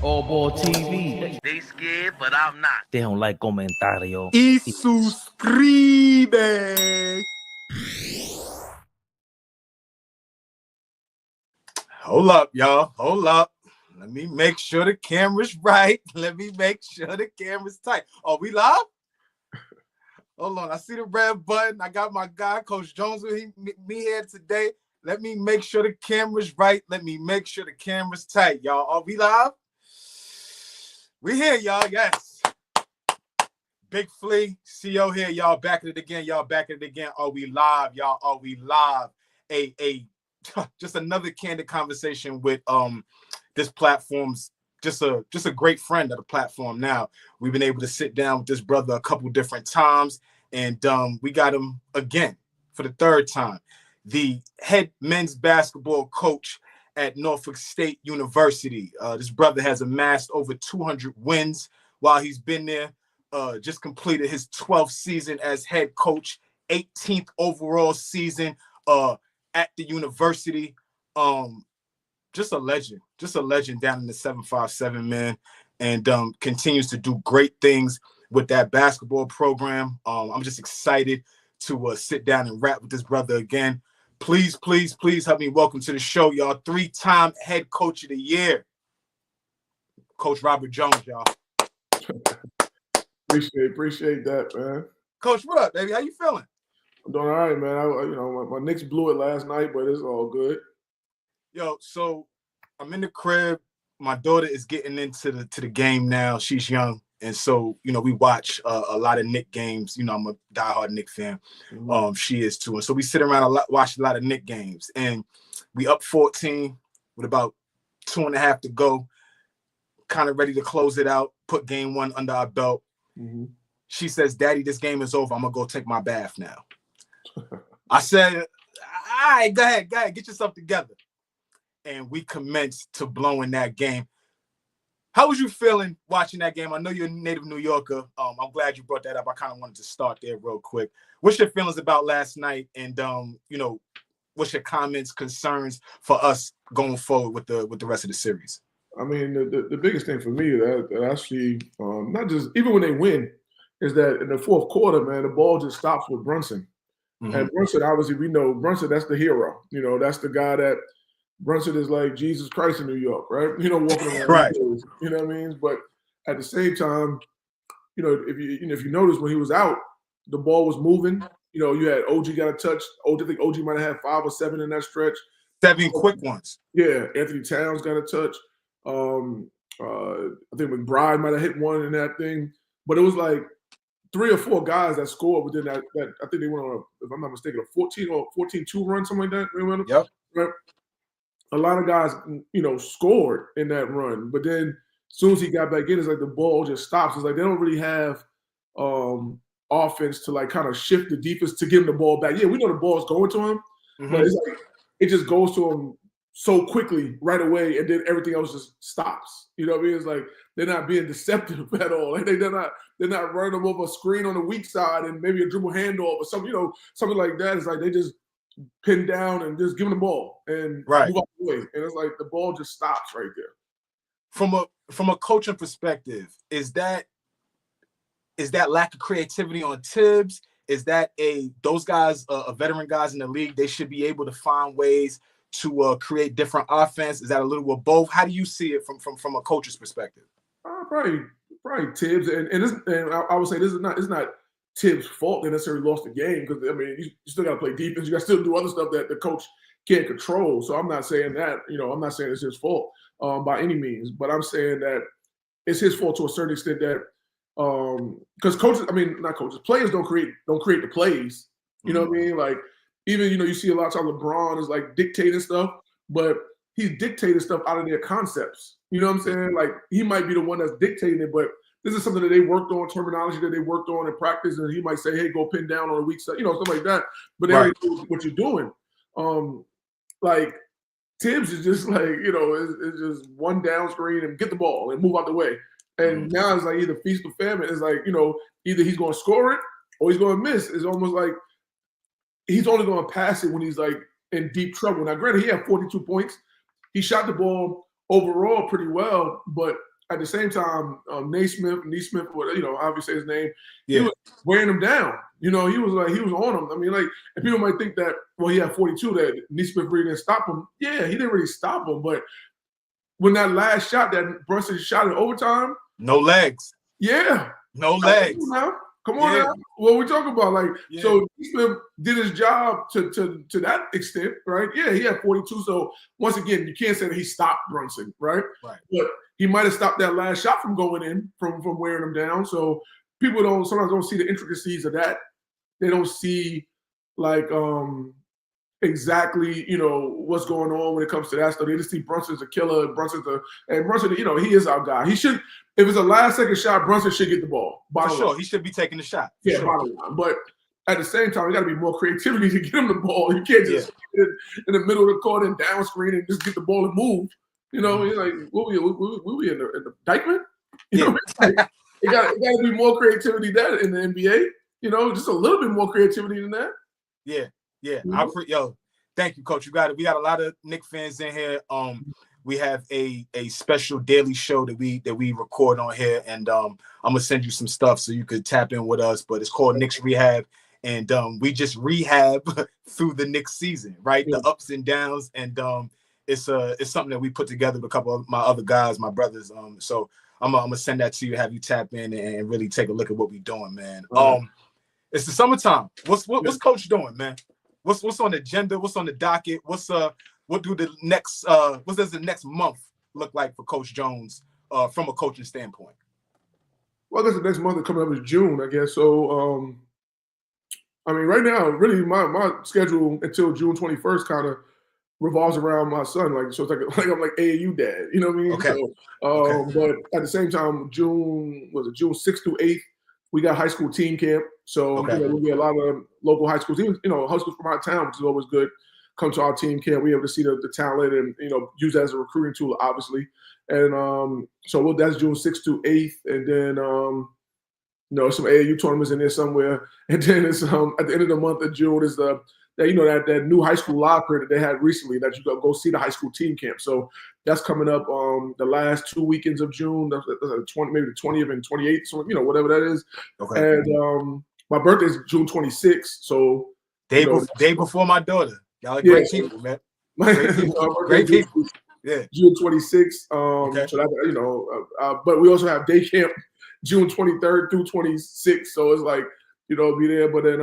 AllBall TV. They scared, but I'm not. They don't like comentario. Y suscribe. Hold up, y'all. Hold up. Let me make sure the camera's right. Let me make sure the camera's tight. Oh, we live? Hold on. I see the red button. I got my guy, Coach Jones, with me here today. Let me make sure the camera's right. Let me make sure the camera's tight, y'all. Are we live? We here, y'all. Yes. Big Flea, CO here, y'all. Back at it again. Y'all back at it again. Are we live, y'all? Are we live? Just another candid conversation with this platform's just a great friend of the platform. Now we've been able to sit down with this brother a couple different times, and we got him again for the third time. The head men's basketball coach at Norfolk State University. This brother has amassed over 200 wins while he's been there. Just completed his 12th season as head coach, 18th overall season at the university. Just a legend down in the 757, man, and continues to do great things with that basketball program. I'm just excited to sit down and rap with this brother again. Please help me welcome to the show, y'all. 3-time head coach of the year, Coach Robert Jones, y'all. Appreciate that, man. Coach, what up, baby? How you feeling? I'm doing all right, man. My Knicks blew it last night, but it's all good. Yo, so I'm in the crib. My daughter is getting into the game now. She's young, and so we watch a lot of Knicks games. I'm a diehard Knicks fan. She is too, and so we sit around watch a lot of Knicks games, and we up 14 with about 2.5 to go. Kind of ready to close it out. Put game 1 under our belt. Mm-hmm. She says, "Daddy, this game is over. I'm gonna go take my bath now." I said, "All right, go ahead, get yourself together." And we commenced to blowing that game. How was you feeling watching that game? I know you're a native New Yorker. I'm glad you brought that up. I kind of wanted to start there real quick. What's your feelings about last night? And what's your comments, concerns for us going forward with the rest of the series? I mean, the biggest thing for me that actually, not just even when they win, is that in the fourth quarter, man, the ball just stops with Brunson. Mm-hmm. And Brunson, obviously, we know Brunson, that's the hero. That's the guy that Brunson is like Jesus Christ in New York, right? Walking around. Right. You know what I mean? But at the same time, if you notice when he was out, the ball was moving. You had OG got a touch. I think OG might have had 5 or 7 in that stretch. 7 quick ones. Yeah, Anthony Towns got a touch. I think McBride might have hit one in that thing. But it was like 3 or 4 guys that scored within that I think they went on if I'm not mistaken, a 14-2 run, something like that. Yep. Right? A lot of guys, scored in that run. But then as soon as he got back in, it's like the ball just stops. It's like they don't really have offense to like kind of shift the defense to give him the ball back. Yeah, we know the ball's going to him, but it's like it just goes to him so quickly right away, and then everything else just stops. You know what I mean? It's like they're not being deceptive at all. Like they're not running them over a screen on the weak side and maybe a dribble handoff or something, something like that. It's like they just pin down and just give them the ball and move out the way. And it's like the ball just stops right there. From a coaching perspective, is that lack of creativity on Tibbs? Is that those guys, veteran guys in the league, they should be able to find ways to create different offense? Is that a little of both? How do you see it from a coach's perspective? Probably Tibbs, and I would say it's not Tibbs' fault they necessarily lost the game, because I mean you still got to play defense. You got to still do other stuff that the coach can't control. So I'm not saying that. I'm not saying it's his fault by any means, but I'm saying that it's his fault to a certain extent that because players don't create the plays. You know what I mean? Like even you see a lot of times LeBron is like dictating stuff, but he's dictating stuff out of their concepts. You know what I'm saying? Like he might be the one that's dictating it, but this is something that they worked on, terminology that they worked on in practice, and he might say, "Hey, go pin down on a weak side," stuff like that. But then what you're doing, like Tibbs is just like it's just one down screen and get the ball and move out the way. And now it's like either feast or famine. It's like either he's going to score it or he's going to miss. It's almost like he's only going to pass it when he's like in deep trouble. Now, granted, he had 42 points. He shot the ball overall pretty well, but at the same time, Naismith, however you say his name, Yeah. he was wearing him down. He was on him. I mean, like, and people might think that, well, he had 42, that Naismith really didn't stop him. Yeah, he didn't really stop him, but when that last shot that Brunson shot in overtime, no legs. Yeah. No legs. Come on now. What we talking about? Like, so Smith did his job to that extent, right? Yeah, he had 42. So once again, you can't say that he stopped Brunson, right? Right. But he might have stopped that last shot from going in, from wearing him down. So people sometimes don't see the intricacies of that. They don't see like exactly, what's going on when it comes to that stuff. They just see Brunson's a killer, and Brunson, he is our guy. He should, if it's a last second shot, Brunson should get the ball. For sure, he should be taking the shot. Yeah, bottom line. But at the same time, there got to be more creativity to get him the ball. You can't just get in the middle of the court and down screen and just get the ball and move. You're like, what we in the Dykeman? It got to be more creativity than that in the NBA. Just a little bit more creativity than that. Yeah. Thank you, Coach. We got a lot of Knicks fans in here. We have a special daily show that we record on here, and I'm gonna send you some stuff so you could tap in with us. But it's called Knicks Rehab, and we just rehab through the Knicks season, right? The ups and downs, and it's something that we put together with a couple of my other guys, my brothers. So I'm gonna send that to you, have you tap in and really take a look at what we're doing, man. It's the summertime. What's Coach doing, man? What's on the agenda? What's on the docket? What does the next month look like for Coach Jones from a coaching standpoint? Well, I guess the next month coming up is June, I guess. So, right now, really, my schedule until June 21st kind of revolves around my son. Like, so it's like I'm like AAU dad. You know what I mean? Okay. So, but at the same time, June 6th through 8th, we got high school team camp. So we'll get a lot of local high schools, even high schools from our town, which is always good. Come to our team camp, we able to see the talent and use that as a recruiting tool, obviously. And that's June 6th to 8th, and then some AAU tournaments in there somewhere. And then it's at the end of the month of June is that new high school locker that they had recently that you go see the high school team camp. So that's coming up the last 2 weekends of June. That's maybe the 20th and 28th, so whatever that is. Okay. And my birthday is June 26th, so day before my daughter. Y'all are great people, man. Great people. Yeah. June 26th. So that, but we also have day camp June 23rd through 26th. So it's like, be there. But then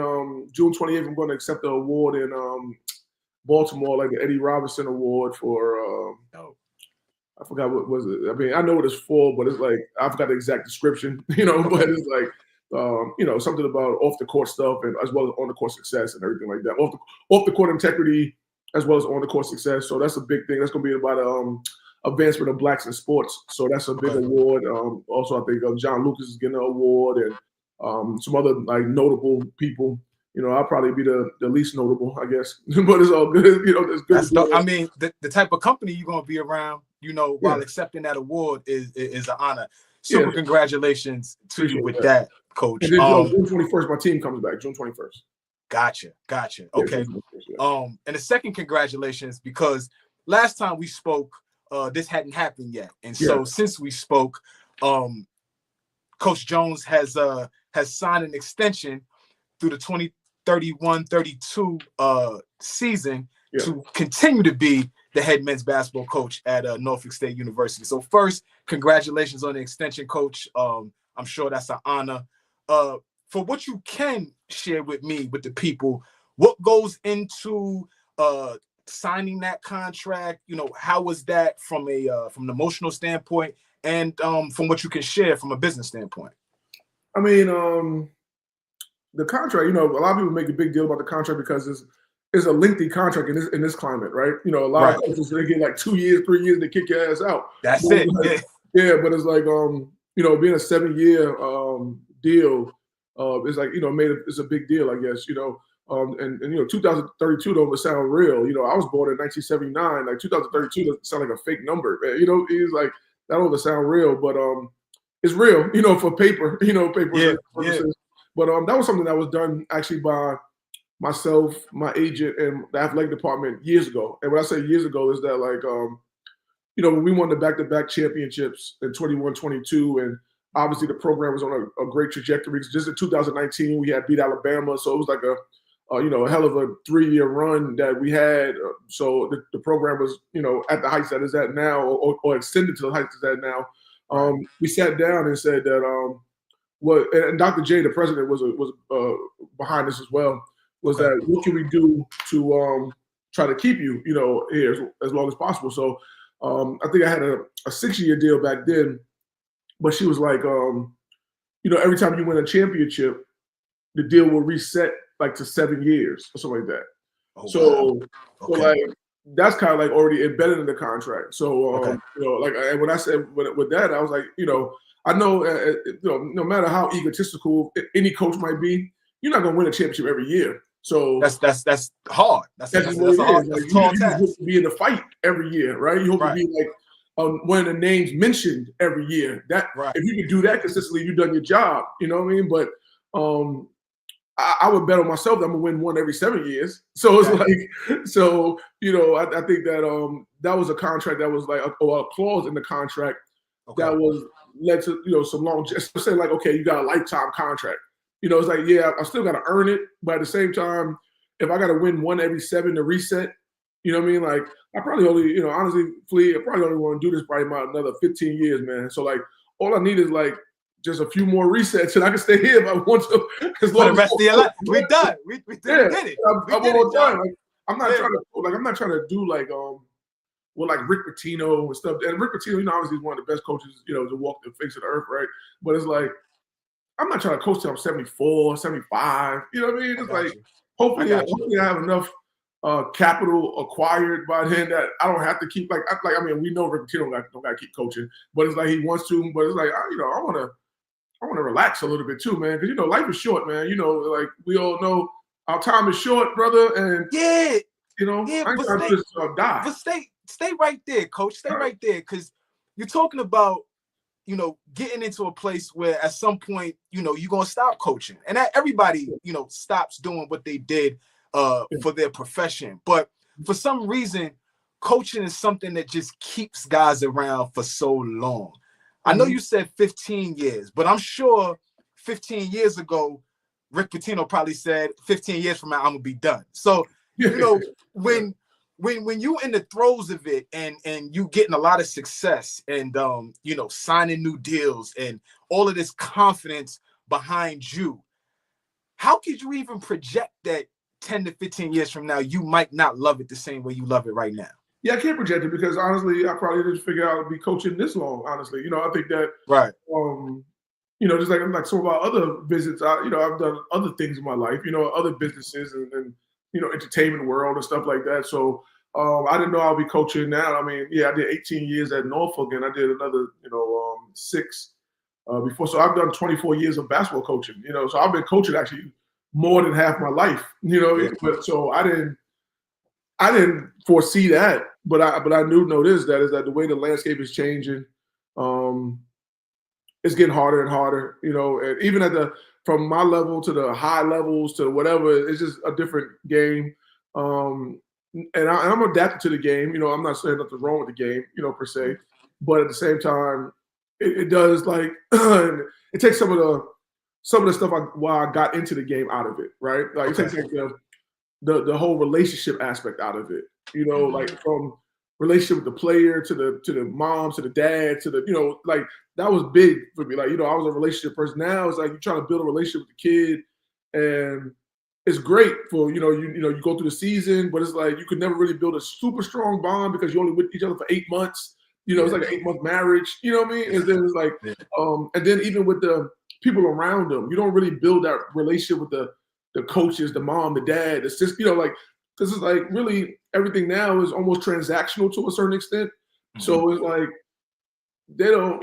June 28th, I'm going to accept the award in Baltimore, like the Eddie Robinson Award for I forgot what was it. I mean, I know what it's for, but it's like I forgot the exact description, but it's like something about off the court stuff and as well as on the court success and everything like that. Off the court integrity as well as on the court success. So that's a big thing. That's gonna be about advancement of blacks in sports. So that's a big award. Also, I think John Lucas is getting an award and some other like notable people. I'll probably be the least notable, I guess. But it's all good. It's good. I mean, the type of company you're gonna be around, while accepting that award is an honor. Super congratulations to you with that, Coach. And then June 21st, my team comes back. June 21st. Gotcha. Okay. And the second congratulations, because last time we spoke, this hadn't happened yet, and so since we spoke, Coach Jones has signed an extension through the 2031-32 season to continue to be the head men's basketball coach at Norfolk State University. So first, congratulations on the extension, Coach. I'm sure that's an honor. For what you can share with me, with the people, what goes into signing that contract? How was that from an emotional standpoint, and from what you can share from a business standpoint? I mean, the contract. A lot of people make a big deal about the contract because it's a lengthy contract in this climate, right? A lot of coaches, they get like 2 years, 3 years, they kick your ass out. That's it. But it's like being a 7-year deal, it's like it's a big deal, I guess. And 2032 don't sound real. I was born in 1979. Like 2032 doesn't sound like a fake number. It's like that don't sound real, but it's real. For paper. Paper. Purposes. But that was something that was done actually by myself, my agent, and the athletic department years ago. And when I say years ago, is that like when we won the back-to-back championships in 21, 22, and obviously the program was on a great trajectory. Just in 2019, we had beat Alabama, so it was like a hell of a 3-year run that we had. So the program was, at the heights that it's at now, or extended to the heights it's at now. We sat down and said that and Dr. J, the president, was behind this as well. Was that what can we do to try to keep you, here as long as possible? So I think I had a 6-year deal back then, but she was like, every time you win a championship, the deal will reset like to 7 years or something like that. Oh, so, wow. So like that's kind of like already embedded in the contract. So and when I said with that, I was like, I know, no matter how egotistical any coach might be, you're not gonna win a championship every year. So that's hard. That's a hard, like, tall you task. hope to be in the fight every year, right? You hope to be like one of the names mentioned every year. That if you can do that consistently, you've done your job. You know what I mean? But I would bet on myself that I'm gonna win one every 7 years. So it's like, I think that that was a contract that was like a clause in the contract that was led to some long. Just say like, okay, you got a lifetime contract. It's like, yeah, I still got to earn it, but at the same time, if I got to win one every 7 to reset, you know what I mean? Like, I probably only, honestly, Flea, I probably only want to do this probably about another 15 years, man. So like, all I need is like just a few more resets, and I can stay here if I want to. For the rest of your life, we're done. We did it. I'm not trying to do like like Rick Pitino and stuff. And Rick Pitino, obviously is one of the best coaches, to walk the face of the earth, right? But it's like, I'm not trying to coach till I'm 74, 75. You know what I mean? It's like, hopefully I have enough capital acquired by then that I don't have to keep we know Rick Pitino don't got to keep coaching, but it's like he wants to. But it's like I want to relax a little bit too, man, because life is short, man. Like we all know, our time is short, brother, and I ain't trying to just die. But stay right there, coach. Stay right there, because you're talking about getting into a place where at some point, you're going to stop coaching. And everybody, stops doing what they did for their profession. But for some reason, coaching is something that just keeps guys around for so long. I know you said 15 years, but I'm sure 15 years ago, Rick Pitino probably said 15 years from now, I'm going to be done. So, when you in the throes of it and you getting a lot of success and signing new deals and all of this confidence behind you, how could you even project that 10 to 15 years from now you might not love it the same way you love it right now? Yeah, I can't project it because honestly, I probably didn't figure out to be coaching this long. Honestly, I think that just like some of our other visits, I've done other things in my life, other businesses and entertainment world and stuff like that. So I didn't know I'll be coaching now. I mean, I did 18 years at Norfolk and I did another, 6 before. So I've done 24 years of basketball coaching, so I've been coaching actually more than half my life, but so I didn't foresee that, but I know this, that is that the way the landscape is changing, it's getting harder and harder, and even from my level to the high levels to whatever, it's just a different game. And I'm adapted to the game. I'm not saying nothing's wrong with the game, per se, but at the same time, it does like it takes some of the stuff why I got into the game out of it, right? Like it takes like the whole relationship aspect out of it, like from relationship with the player to the mom to the dad to the like that was big for me. Like I was a relationship person. Now it's like you're trying to build a relationship with the kid, and it's great for you go through the season, but it's like you could never really build a super strong bond because you're only with each other for 8 months. It's like an 8-month marriage. You know what I mean? And then it's like, and then even with the people around them, you don't really build that relationship with the coaches, the mom, the dad, the sister. Because it's like really everything now is almost transactional to a certain extent. So it's like they don't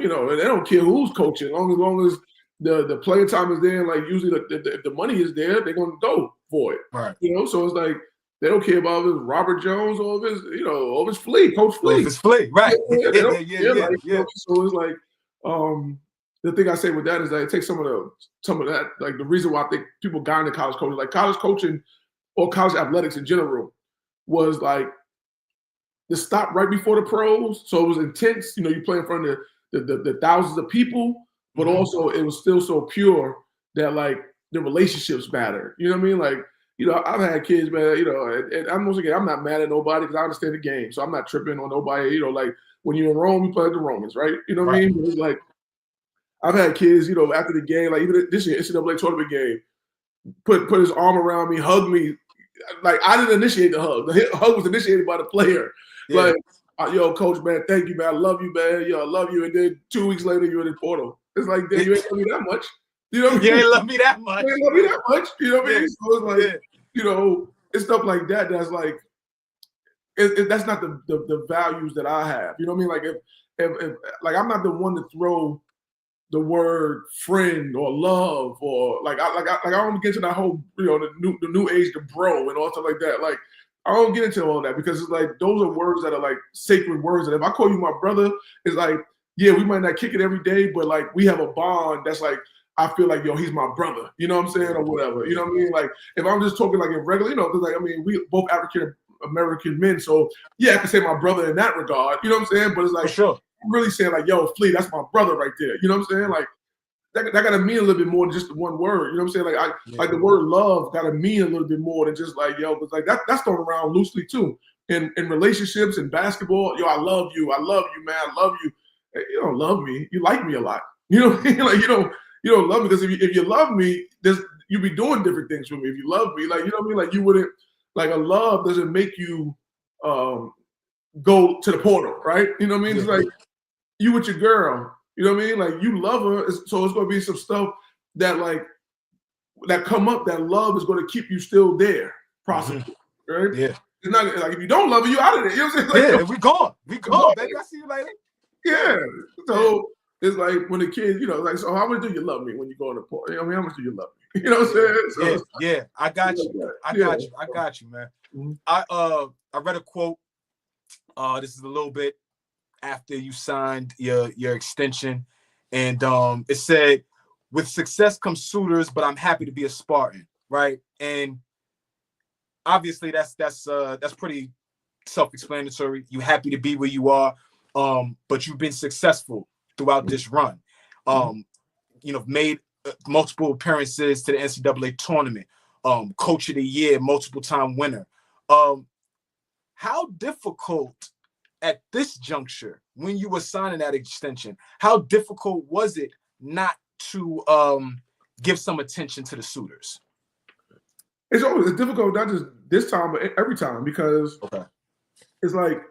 care who's coaching, as long as the playing time is there. And like usually if the money is there, they're gonna go for it. Right. So it's like they don't care about if it's Robert Jones or if it's or if it's Flea, Coach Flea. If it's Flea, right? Yeah. So it's like the thing I say with that is that it takes some of that, like the reason why I think people got into college coaching, like college coaching or college athletics in general, was like the stop right before the pros, so it was intense. You know, you play in front of the thousands of people, but also it was still so pure that like the relationships matter. You know what I mean? Like, you know, I've had kids, man. You know, and I'm not mad at nobody because I understand the game, so I'm not tripping on nobody. You know, like when you're in Rome, you play like the Romans, right? You know what I mean? But it's like I've had kids, you know, after the game, like even this year NCAA tournament game, put his arm around me, hug me. Like I didn't initiate the hug. The hug was initiated by the player. Yeah. Like, yo, coach, man, thank you, man. I love you, man. Yo, I love you. And then 2 weeks later, you're in the portal. It's like, damn, you ain't love me that much. You know what I mean? You ain't love me that much. You ain't love me that much. You know what I mean? So it's like, Yeah. you know, it's stuff like that that's like, that's not the values that I have. You know what I mean? Like if like I'm not the one to throw the word friend or love or like I don't get into that whole, you know, the new age, the bro and all stuff like that. Like I don't get into all that because it's like those are words that are like sacred words. And if I call you my brother, it's like, yeah, we might not kick it every day, but like we have a bond that's like I feel like, yo, he's my brother. You know what I'm saying? Or whatever. You know what I mean? Like if I'm just talking like in regular, you know, because like I mean, we both African American men, so yeah, I can say my brother in that regard. You know what I'm saying? But it's like For sure. I'm really saying like, yo, Flea, that's my brother right there. You know what I'm saying? Like that gotta mean a little bit more than just the one word. You know what I'm saying? Like like the word love gotta mean a little bit more than just like, yo, because like that's thrown around loosely too. In relationships and basketball, yo, I love you, man, I love you. Hey, you don't love me, you like me a lot. You know what I mean? Like you don't love me because if you love me, you be doing different things for me. If you love me, like you know what I mean? Like you wouldn't like a love doesn't make you go to the portal, right? You know what I mean? It's like you with your girl, you know what I mean? Like you love her, so it's gonna be some stuff that like that come up. That love is gonna keep you still there, possibly, right? Yeah. It's not like if you don't love her, you out of there. You know what I'm saying? Like, Yeah, we gone, baby. I see you later. Yeah. So it's like when the kids, you know, like, so how much do you love me when you go on the portal? You know what I mean? How much do you love me? You know what I'm saying? So Yeah, I got you. I got you, man. I read a quote. This is a little bit after you signed your extension, and it said, "With success comes suitors, but I'm happy to be a Spartan." Right, and obviously that's pretty self-explanatory. You happy to be where you are, but you've been successful throughout this run. You know, made multiple appearances to the NCAA tournament. Coach of the year, multiple time winner. How difficult at this juncture when you were signing that extension? How difficult was it not to give some attention to the suitors? It's difficult, not just this time, but every time, because it's like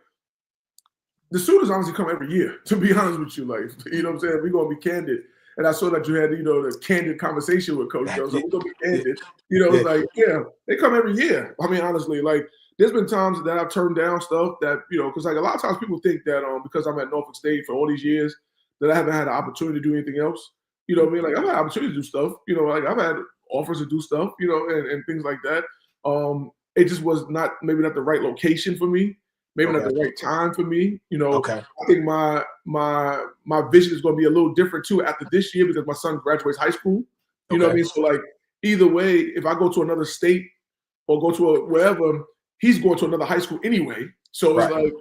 the suitors honestly come every year, to be honest with you. Like, you know what I'm saying? We're going to be candid. And I saw that you had, you know, the candid conversation with Coach Jones. So we're going to be candid. You know, it's like, yeah, they come every year. I mean, honestly, like, there's been times that I've turned down stuff that, you know, because like a lot of times people think that because I'm at Norfolk State for all these years that I haven't had an opportunity to do anything else. You know what I mean? Like, I've had opportunity to do stuff. You know, like I've had offers to do stuff, you know, and things like that. It just was maybe not the right location for me. Maybe not the right time for me. You know, I think my vision is going to be a little different too after this year because my son graduates high school. You know what I mean? So like either way, if I go to another state or go to wherever, he's going to another high school anyway. So it's like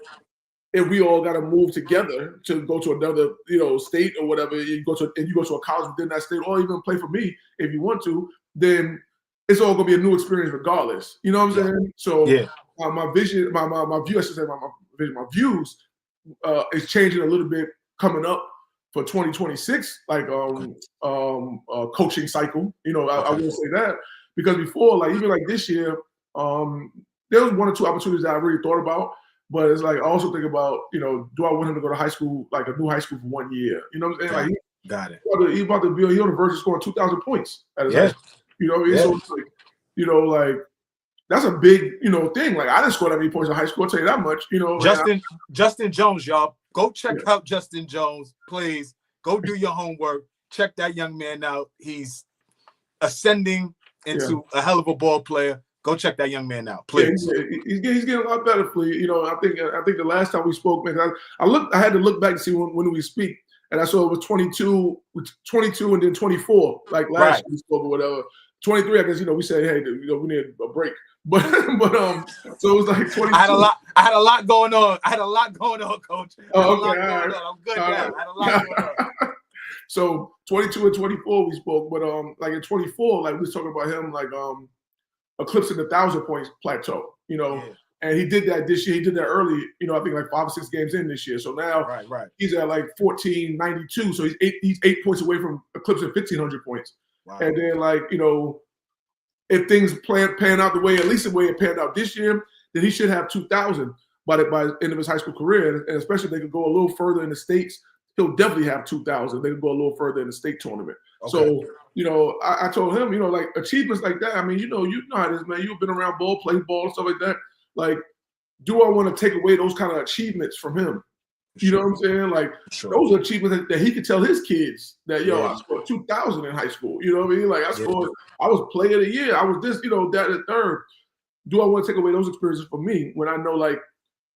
if we all got to move together to go to another, you know, state or whatever, you go to a college within that state, or even play for me if you want to, then it's all going to be a new experience regardless. You know what I'm saying? So my vision, my view, I should say my views is changing a little bit coming up for 2026, like coaching cycle. You know, I will say that because before, like even like this year, there was 1 or 2 opportunities that I really thought about, but it's like I also think about, you know, do I want him to go to high school, like a new high school for 1 year? You know what I'm saying? Got it. He's about to be on the verge of scoring 2,000 points at his high school. You know what I mean? So it's like, you know, like that's a big, you know, thing. Like I didn't score that many points in high school, I'll tell you that much. You know, Justin Jones, y'all. Go check out Justin Jones, please. Go do your homework. Check that young man out. He's ascending into a hell of a ball player. Go check that young man out, please. He's getting a lot better, Flea. You know, I think the last time we spoke, man, I had to look back to see when we speak, and I saw it was 22 and then 24, like last year we spoke or whatever. 23, I guess, we said, hey, we need a break. But so it was like 22. I had a lot going on. Coach. Oh, okay, all right. I'm good now. I had a lot going on. So 22 and 24 we spoke, but like in 24, like we was talking about him like eclipsing the 1,000 points plateau, and he did that this year. He did that early, I think like 5 or 6 games in this year. So now he's at like 1492. So he's 8 points away from eclipsing 1,500 points. Wow. And then like, if things pan out at least the way it panned out this year, then he should have 2,000 by the end of his high school career. And especially if they could go a little further in the states, he'll definitely have 2,000. They could go a little further in the state tournament. Okay. So, I told him, like achievements like that. I mean, you know how it is, man. You've been around ball, played ball, and stuff like that. Like, do I want to take away those kind of achievements from him? You know what I'm saying? Like, those are achievements that he could tell his kids that, I scored 2,000 in high school. You know what I mean? Like, I was player of the year. I was this, that, and third. Do I want to take away those experiences from me when I know, like,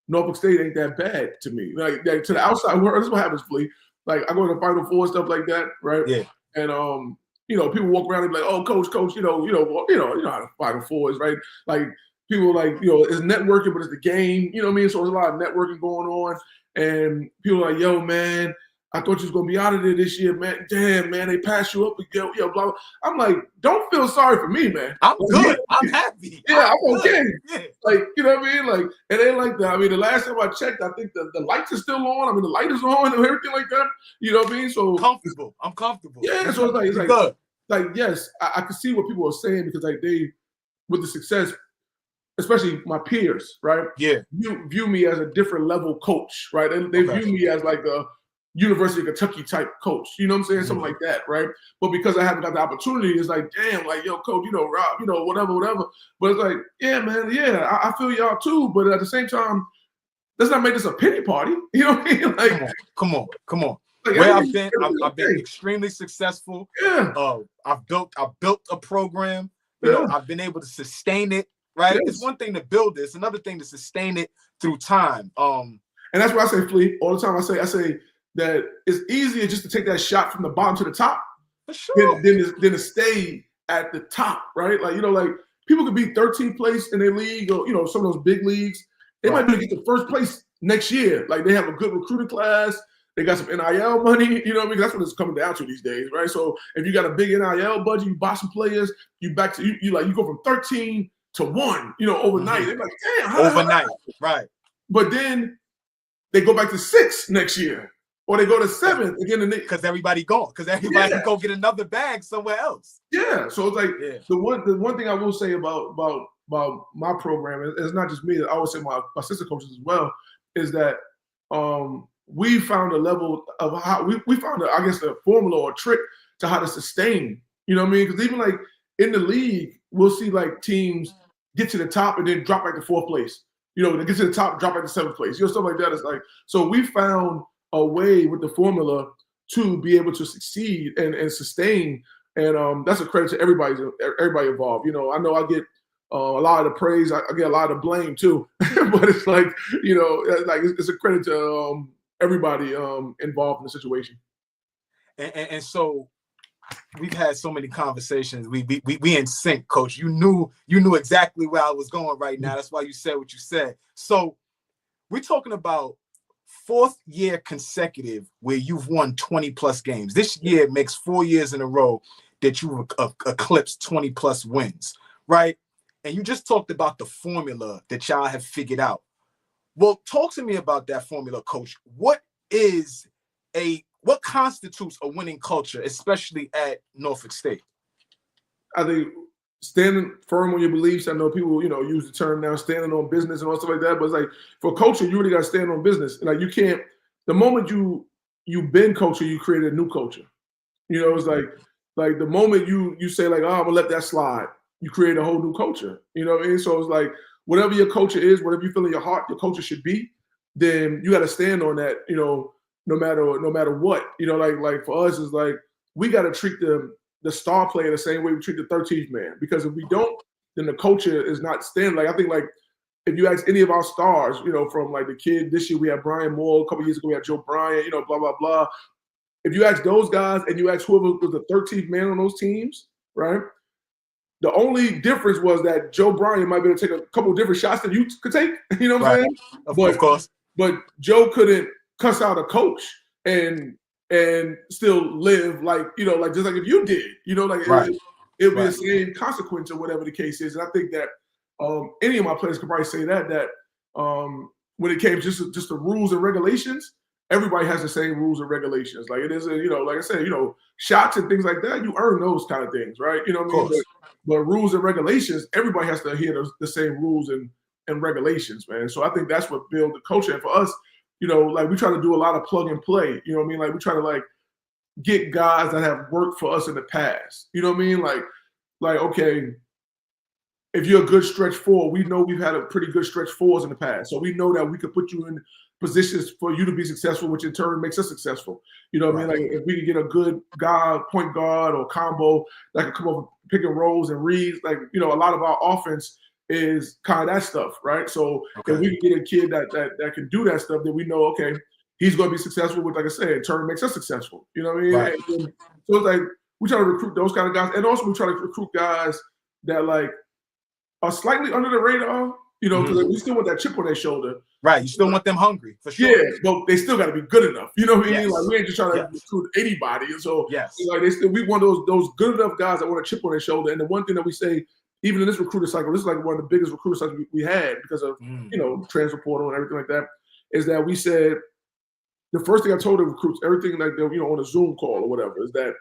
Norfolk State ain't that bad to me? Like to the outside world, this is what happens, Flea. Like, I go to the Final Four, stuff like that, right? Yeah. And, people walk around and be like, oh, coach, you know how the Final Four is, right? Like, people like, it's networking, but it's the game, you know what I mean? So there's a lot of networking going on. And people are like, yo, man, I thought you was going to be out of there this year, man. Damn, man, they passed you up. Blah, blah. I'm like, don't feel sorry for me, man. I'm good. I'm happy. Yeah, I'm okay. Yeah. Like, you know what I mean? Like, it ain't like that. I mean, the last time I checked, I think the lights are still on. I mean, the light is on and everything like that. You know what I mean? So comfortable. I'm comfortable. Yeah, so it's like good. Like, yes, I can see what people are saying because like they, with the success, especially my peers, right? Yeah. View me as a different level coach, right? They view me as like a University of Kentucky type coach, you know what I'm saying? Something like that, right? But because I haven't got the opportunity, it's like, damn, like, yo, coach, Rob, whatever. But it's like, yeah, man, yeah, I feel y'all too. But at the same time, let's not make this a pity party. You know what I mean? Like, come on. Like, where I've been extremely successful. Yeah. I've built a program. I've been able to sustain it. Right. Yes. It's one thing to build this, another thing to sustain it through time. And that's why I say, Flea, all the time. I say that it's easier just to take that shot from the bottom to the top, for sure, than to stay at the top, right? Like, like people could be 13th place in their league or some of those big leagues. They might be able to get to first place next year. Like, they have a good recruiting class. They got some NIL money, you know what I mean? That's what it's coming down to these days, right? So if you got a big NIL budget, you buy some players, you go from 13 to 1, overnight. They're like, damn, overnight, right? But then they go back to 6 next year, or they go to 7 again. Because everybody go get another bag somewhere else. Yeah. So it's like the one thing I will say about my program, it's not just me. I always say my sister coaches as well, is that we found a level of how we found, I guess, a formula or a trick to how to sustain. You know what I mean? Because even like in the league, we'll see like teams get to the top and then drop back to 4th place. They get to the top, drop back to 7th place. stuff like that. It's like, so we found a way with the formula to be able to succeed and sustain. And that's a credit to everybody involved. I know I get a lot of the praise. I get a lot of the blame too. But it's like, it's a credit to everybody involved in the situation. And so we've had so many conversations. We in sync, Coach. You knew exactly where I was going right now. That's why you said what you said. So we're talking about 4th year consecutive where you've won 20+ games. This year makes 4 years in a row that you've eclipsed 20+ wins, right? And you just talked about the formula that y'all have figured out. Well, talk to me about that formula, Coach. What constitutes a winning culture, especially at Norfolk State? I think standing firm on your beliefs. I know people, use the term now, standing on business and all stuff like that. But it's like, for culture, you really got to stand on business. And like, you can't. The moment you've been culture, you created a new culture. It's like the moment you say like, oh, I'm gonna let that slide, you create a whole new culture. You know what I mean? So it's like, whatever your culture is, whatever you feel in your heart, your culture should be. Then you got to stand on that. No matter what, like for us, is like, we got to treat the star player the same way we treat the 13th man, because if we don't, then the culture is not standing. Like, I think like if you ask any of our stars, from like the kid this year, we had Brian Moore, a couple years ago we had Joe Bryant, blah, blah, blah. If you ask those guys and you ask whoever was the 13th man on those teams, right? The only difference was that Joe Bryant might be able to take a couple different shots that you could take. You know what I'm saying? Of course. But Joe couldn't cuss out a coach and still live like, you know, like just like if you did, you know, like it would be the same consequence or whatever the case is. And I think that any of my players could probably say that when it came just the rules and regulations, everybody has the same rules and regulations. Like it is, you know, like I said, you know, shots and things like that, you earn those kind of things, right? You know what I mean? But rules and regulations, everybody has to adhere to the same rules and regulations, man. So I think that's what build the culture. And for us, you know, like we try to do a lot of plug and play. You know what I mean? Like we try to like get guys that have worked for us in the past. You know what I mean? Like okay, if you're a good stretch four, we know we've had a pretty good stretch fours in the past. So we know that we could put you in positions for you to be successful, which in turn makes us successful. You know what I mean? Like if we can get a good guy, point guard or combo that can come over, pick and rolls and reads, like, you know, a lot of our offense is kind of that stuff, right? So if we can get a kid that can do that stuff, then we know, okay, he's going to be successful, which, like I said, in turn makes us successful. You know what I mean? Right. And so it's like we try to recruit those kind of guys, and also we try to recruit guys that like are slightly under the radar, you know, because we still want that chip on their shoulder. Right. You still want them hungry, for sure. Yeah, but they still got to be good enough. You know what I mean? Yes. Like we ain't just trying to recruit anybody. And so like we want those good enough guys that want a chip on their shoulder. And the one thing that we say, even in this recruiter cycle, this is like one of the biggest recruiter cycles we had because of you know, transfer portal and everything like that, is that we said the first thing I told the recruits, everything like you know, on a Zoom call or whatever, is that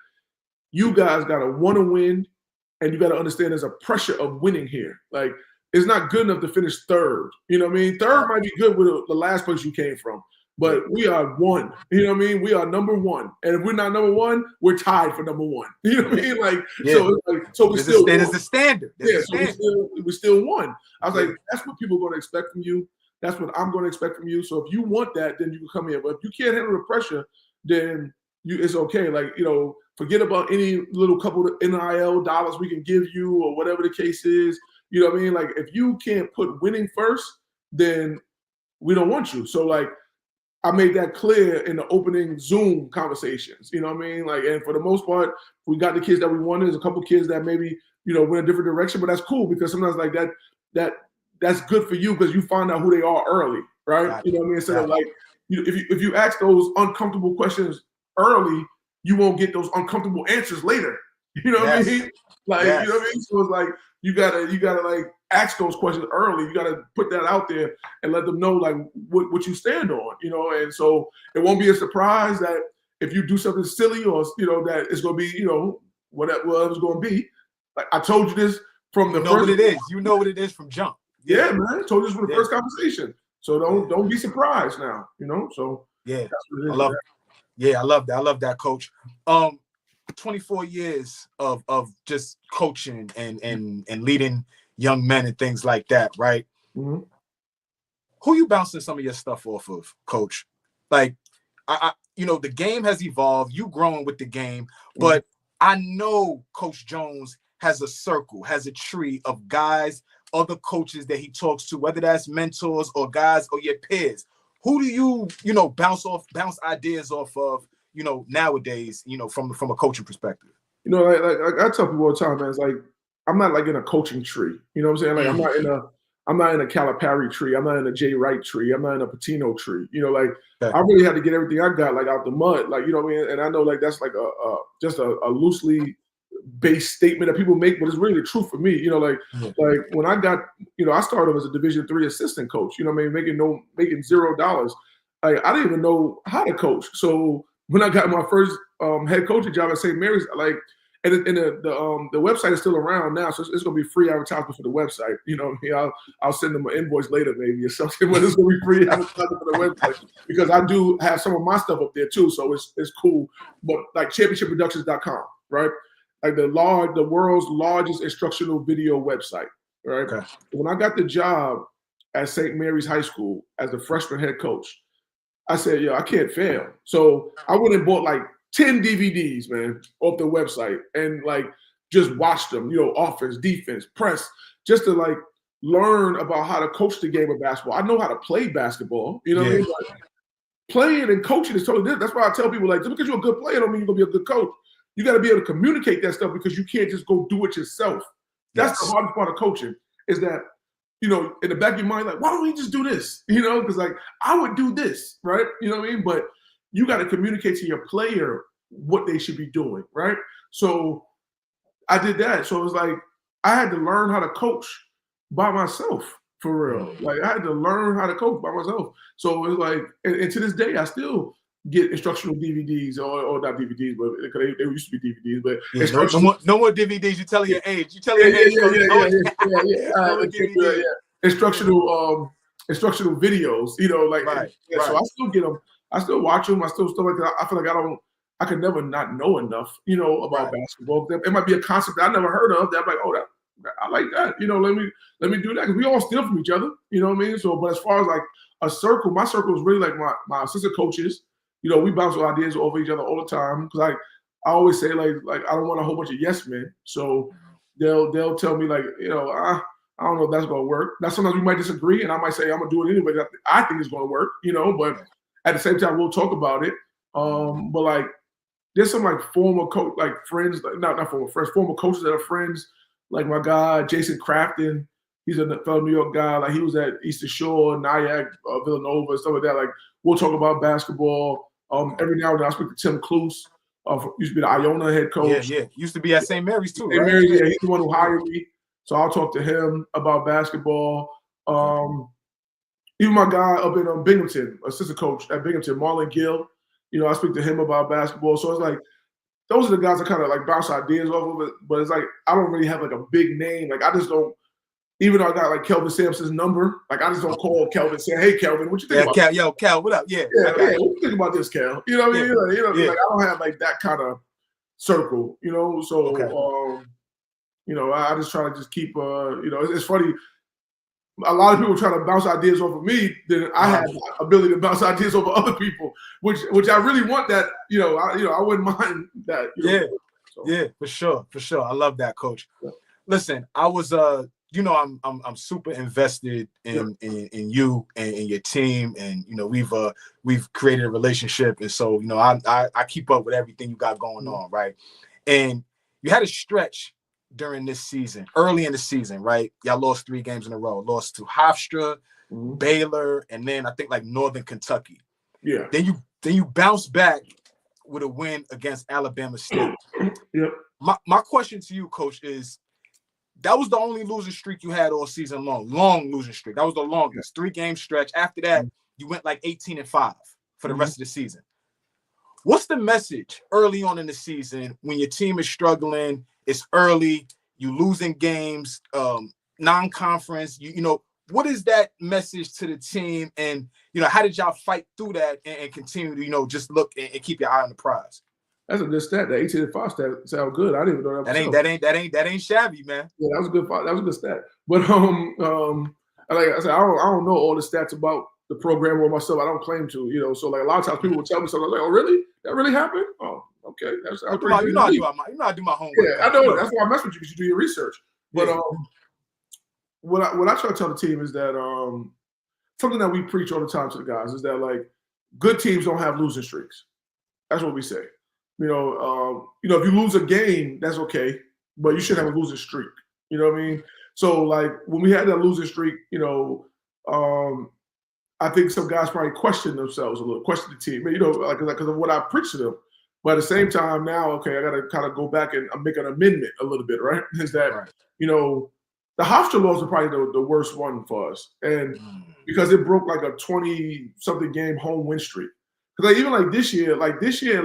you guys gotta want to win, and you gotta understand there's a pressure of winning here. Like it's not good enough to finish third. You know what I mean? Third might be good with the last place you came from, but we are one. You know what I mean? We are number one, and if we're not number one, we're tied for number one. You know what I mean? Like so, it's like, so we still there's the standard. we still won. I was like, that's what people are going to expect from you. That's what I'm going to expect from you. So if you want that, then you can come here. But if you can't handle the pressure, then it's okay. Like, you know, forget about any little couple of NIL dollars we can give you or whatever the case is. You know what I mean? Like, if you can't put winning first, then we don't want you. So, like, I made that clear in the opening Zoom conversations. You know what I mean? Like, and for the most part, we got the kids that we wanted. There's a couple kids that maybe, you know, went a different direction, but that's cool because sometimes like that's good for you because you find out who they are early, right? You know what I mean? Instead of like, if you ask those uncomfortable questions early, you won't get those uncomfortable answers later. You know what I mean? Like, you know what I mean? So it's like you gotta like ask those questions early. You gotta put that out there and let them know like what you stand on, you know. And so it won't be a surprise that if you do something silly or you know that it's gonna be, you know, whatever it's gonna be. Like I told you this from the first. What it is. You know what it is from jump. Yeah, man. I told you this from the first conversation. So don't be surprised now, you know. So that's what it is. I love that. I love that, Coach. 24 years of just coaching and leading young men and things like that, right? Mm-hmm. Who you bouncing some of your stuff off of, Coach? Like, I you know, the game has evolved. You growing with the game, but I know Coach Jones has a circle, has a tree of guys, other coaches that he talks to, whether that's mentors or guys or your peers. Who do you know, bounce ideas off of, you know, nowadays, you know, from a coaching perspective? You know, like I tell people all the time, man, it's like I'm not like in a coaching tree. You know what I'm saying? Like I'm not in a Calipari tree. I'm not in a Jay Wright tree. I'm not in a Patino tree. You know, like I really had to get everything I got like out the mud. Like, you know what I mean? And I know like that's like just a loosely based statement that people make, but it's really the truth for me. You know, like when I got, you know, I started as a Division III assistant coach. You know what I mean? Making $0. Like I didn't even know how to coach. So when I got my first head coaching job at St. Mary's, like, and the website is still around now, so it's gonna be free advertisement for the website. You know, I'll send them an invoice later, maybe or something, but it's gonna be free advertisement for the website because I do have some of my stuff up there too, so it's cool. But like championshipproductions.com, right? Like the world's largest instructional video website, right? Okay. When I got the job at St. Mary's High School as the freshman head coach, I said, yo, I can't fail. So I went and bought like 10 DVDs, man, off the website and like just watched them, you know, offense, defense, press, just to like learn about how to coach the game of basketball. I know how to play basketball, you know what I mean? Like, playing and coaching is totally different. That's why I tell people, like, just because you're a good player don't mean you're going to be a good coach. You got to be able to communicate that stuff because you can't just go do it yourself. That's the hardest part of coaching is that, in the back of your mind, like, why don't we just do this? Because like I would do this, right? You know what I mean? But you got to communicate to your player what they should be doing, right? So I did that. So it was like I had to learn how to coach by myself for real. Like I had to learn how to coach by myself. So it was like, and to this day, I still get instructional DVDs or not DVDs, but they used to be DVDs. But no more DVDs. You telling your age. You telling your age. Instructional videos. Right. So I still get them. I still watch them. I still stuff like that. I feel like I could never not know enough, about basketball. It might be a concept that I never heard of. That I'm like, oh, I like that. Let me do that because we all steal from each other. You know what I mean? So, but as far as like a circle, my circle is really like my assistant coaches. We bounce ideas off each other all the time because I always say like I don't want a whole bunch of yes men. So they'll tell me like I don't know if that's gonna work. Now sometimes we might disagree, and I might say I'm gonna do it anyway. I think it's gonna work. But at the same time we'll talk about it. But like there's some like former coach, like friends, like not former friends, former coaches that are friends. Like my guy Jason Crafton, he's a fellow New York guy. Like he was at Eastern Shore, Nyack, Villanova, stuff like that. Like we'll talk about basketball. Every now and then I speak to Tim Cluse, used to be the Iona head coach. Yeah. Used to be at St. Mary's too, St. right? Mary's, yeah, he's the one who hired me. So I'll talk to him about basketball. Even my guy up in Binghamton, assistant coach at Binghamton, Marlon Gill, I speak to him about basketball. So it's like, those are the guys that kind of like bounce ideas off of it. But it's like, I don't really have like a big name. Like I just don't, even though I got like Kelvin Sampson's number, like I just don't call Kelvin and say, hey, Kelvin, what you think about Cal, what up? Yeah. What you think about this, Cal? You know what I mean? Like I don't have like that kind of circle, So, I just try to just keep, it's funny. A lot of people try to bounce ideas off of me. Then I have the ability to bounce ideas over other people, which I really want that. I wouldn't mind that. Yeah, for sure. I love that, Coach. Yeah. Listen, I was I'm super invested in you and your team, and we've created a relationship, and so I keep up with everything you got going on, right? And you had a stretch during this season, early in the season, right? Y'all lost 3 games in a row. Lost to Hofstra, Baylor, and then I think like Northern Kentucky. Yeah. Then you bounce back with a win against Alabama State. Yep. My question to you, Coach, is that was the only losing streak you had all season long. Long losing streak. That was the longest 3-game stretch. After that, you went like 18-5 for the rest of the season. What's the message early on in the season when your team is struggling? It's early, you losing games, non-conference. What is that message to the team? And how did y'all fight through that and continue to just look and keep your eye on the prize? That's a good stat. The 18-5 stat sound good. I didn't even know that. That ain't shabby, man. Yeah, that was a good. That was a good stat. But like I said, I don't know all the stats about the program or myself. I don't claim to. So like a lot of times people will tell me something like, "Oh, really? That really happened? Oh, okay." That's I do my homework. Yeah, I know. That's why I mess with you because you do your research. But what I try to tell the team is that something that we preach all the time to the guys is that like good teams don't have losing streaks. That's what we say. If you lose a game, that's okay, but you should have a losing streak. You know what I mean? So like when we had that losing streak, I think some guys probably question themselves a little, question the team, because of what I preach to them. But at the same time, now, okay, I got to kind of go back and make an amendment a little bit, right? Is that, the Hofstra loss was probably the worst one for us. And because it broke like a 20-something game home win streak. Because even like this year and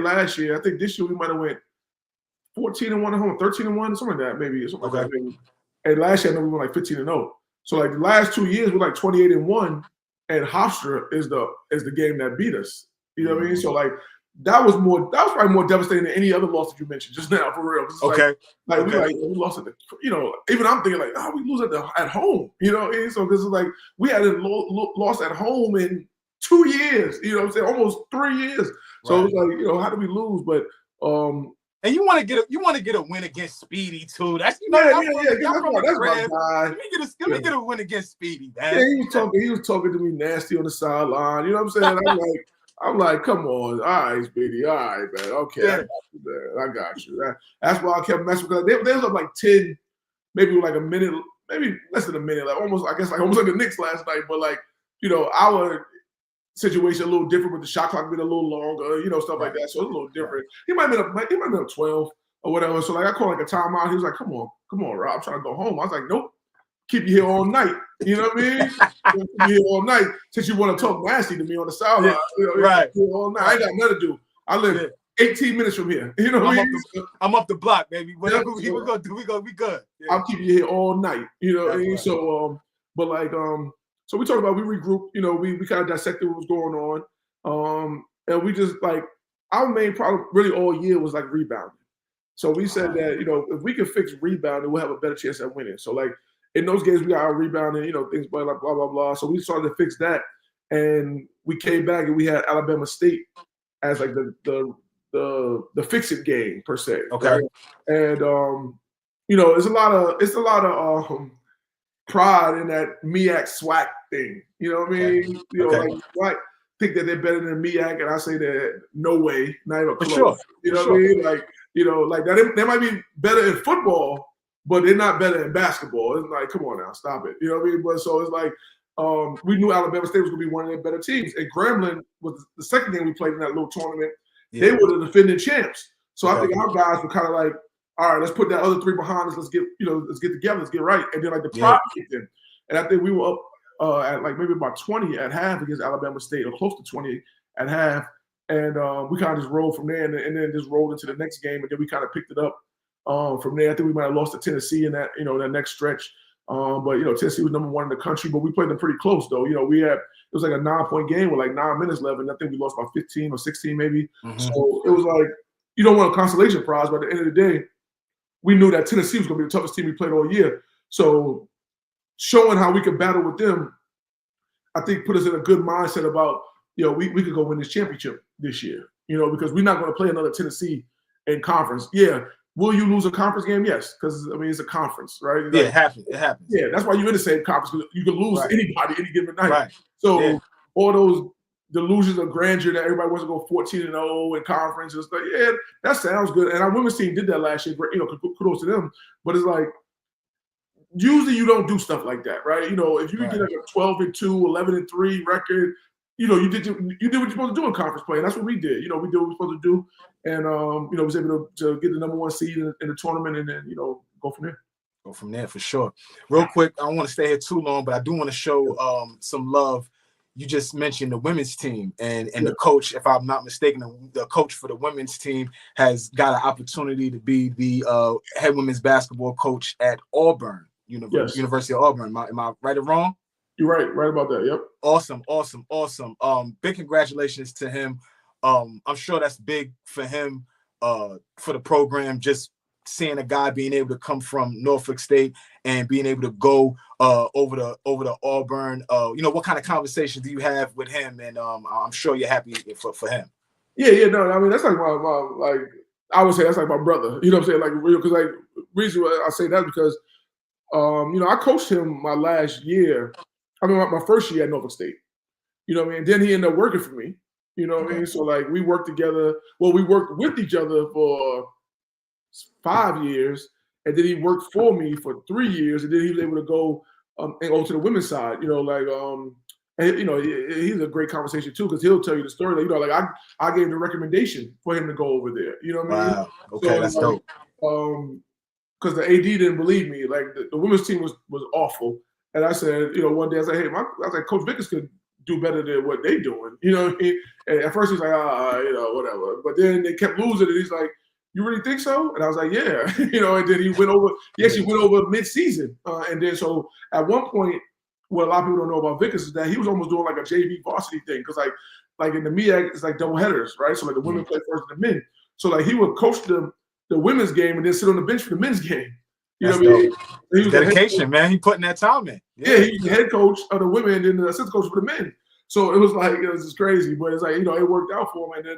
last year, I think this year we might have went 14-1 at home, 13-1, something like that, maybe. Something like that, maybe. And last year, I know we went like 15-0. So like the last 2 years, we're like 28-1, and Hofstra is the game that beat us. You know what I mean? So like that was probably more devastating than any other loss that you mentioned just now, for real. Okay. We lost at the, even I'm thinking like, we lose at home. So because it's like we hadn't lost at home in 2 years. You know what I'm saying? Almost 3 years. So it's like, how do we lose? But and you want to get a win against Speedy too. That's that's my guy. Let me get a win against Speedy, man. Yeah, he was talking to me nasty on the sideline. You know what I'm saying? I'm like, come on, all right, Speedy, all right, man. Okay, I got you, man. I got you. That's why I kept messing with them. They was up like 10 maybe like a minute, maybe less than a minute, like almost like the Knicks last night. But like, our situation a little different with the shot clock being a little longer, stuff like that. So it's a little different. He might have been up 12 or whatever. So like I called like a timeout. He was like, come on, Rob, I'm trying to go home. I was like, nope, keep you here all night. You know what I mean? Keep you here all night since you want to talk nasty to me on the sideline. Right. All night. I ain't got nothing to do. I live 18 minutes from here. You know what I mean? I'm up the block, baby. Whatever we're gonna do, we're gonna be good. Yeah. I'll keep you here all night. You know what I mean? Right. So but like so we talked about, we regrouped, we kind of dissected what was going on. And we just like, our main problem really all year was like rebounding. So we said that, if we can fix rebounding, we'll have a better chance at winning. So like in those games, we got our rebounding, things like blah, blah, blah. So we started to fix that. And we came back and we had Alabama State as like the fix-it game per se. Okay. Right? And, it's a lot of pride in that MEAC SWAC thing. You know what I mean? Okay. Like think that they're better than MEAC, and I say that no way, not even close. Sure. You know what I mean? Like that they might be better in football, but they're not better in basketball. It's like, come on now, stop it. You know what I mean? But so it's like we knew Alabama State was gonna be one of their better teams. And Grambling was the second game we played in that little tournament. Yeah. They were the defending champs. So I think our guys were kind of like, all right, let's put that other three behind us. Let's get together. Let's get right. And then like the pride kicked in. And I think we were up at like maybe about 20 at half against Alabama State, or close to 20 at half. And we kind of just rolled from there, and then just rolled into the next game. And then we kind of picked it up from there. I think we might have lost to Tennessee in that, that next stretch. But Tennessee was number 1 in the country, but we played them pretty close though. It was like a 9-point game with like 9 minutes left, and I think we lost by 15 or 16 maybe. Mm-hmm. So it was like, you don't want a consolation prize, but at the end of the day, we knew that Tennessee was going to be the toughest team we played all year. So showing how we could battle with them, I think put us in a good mindset about, we could go win this championship this year, because we're not going to play another Tennessee in conference. Yeah. Will you lose a conference game? Yes. Because, it's a conference, right? It happens. It happens. Yeah. That's why you're in the same conference, because you can lose to anybody any given night. Right. So all those delusions of grandeur that everybody wants to go 14-0 in conference. It's like, yeah, that sounds good. And our women's team did that last year. Kudos to them. But it's like, usually you don't do stuff like that, right? If you get like a 12-2, 11-3 record, you did what you're supposed to do in conference play. And that's what we did. We did what we were supposed to do. And, was able to get the number 1 seed in the tournament, and then, go from there. Go from there for sure. Real quick, I don't want to stay here too long, but I do want to show some love. You just mentioned the women's team, and the coach, if I'm not mistaken, the coach for the women's team has got an opportunity to be the head women's basketball coach at Auburn, University of Auburn. Am I right or wrong? You're right about that. Yep. Awesome. Big congratulations to him. I'm sure that's big for him, for the program, just seeing a guy being able to come from Norfolk State and being able to go over to Auburn. What kind of conversations do you have with him? And I'm sure you're happy for him. Yeah. No, I mean, that's like my I would say that's like my brother. You know what I'm saying? Like, real, because like reason why I say that because I coached him my last year. I mean, my first year at Norfolk State. You know what I mean? Then he ended up working for me. You know what I mean? So like we worked together. Well, we worked with each other for 5 years, and then he worked for me for 3 years, and then he was able to go and go to the women's side. And he's a great conversation too, because he'll tell you the story. I gave the recommendation for him to go over there. You know what I mean? Wow. Okay, so, that's dope. Because the AD didn't believe me. Like the women's team was awful, and I said, one day I said, hey, I was like, Coach Vickers could do better than what they doing. You know what I mean? And at first he was like, whatever. But then they kept losing, and he's like, you really think so? And I was like, yeah. And then he actually went over mid-season. And then so at one point, what a lot of people don't know about Vickers is that he was almost doing like a JV varsity thing. Because like in the MEAC, it's like double headers, right? So like the women play first and the men. So like he would coach the women's game and then sit on the bench for the men's game. You know what I mean? He was dedication, man. He putting that time in. Yeah, he was the head coach of the women and then the assistant coach for the men. So it was like, it was just crazy. But it's like, it worked out for him. And then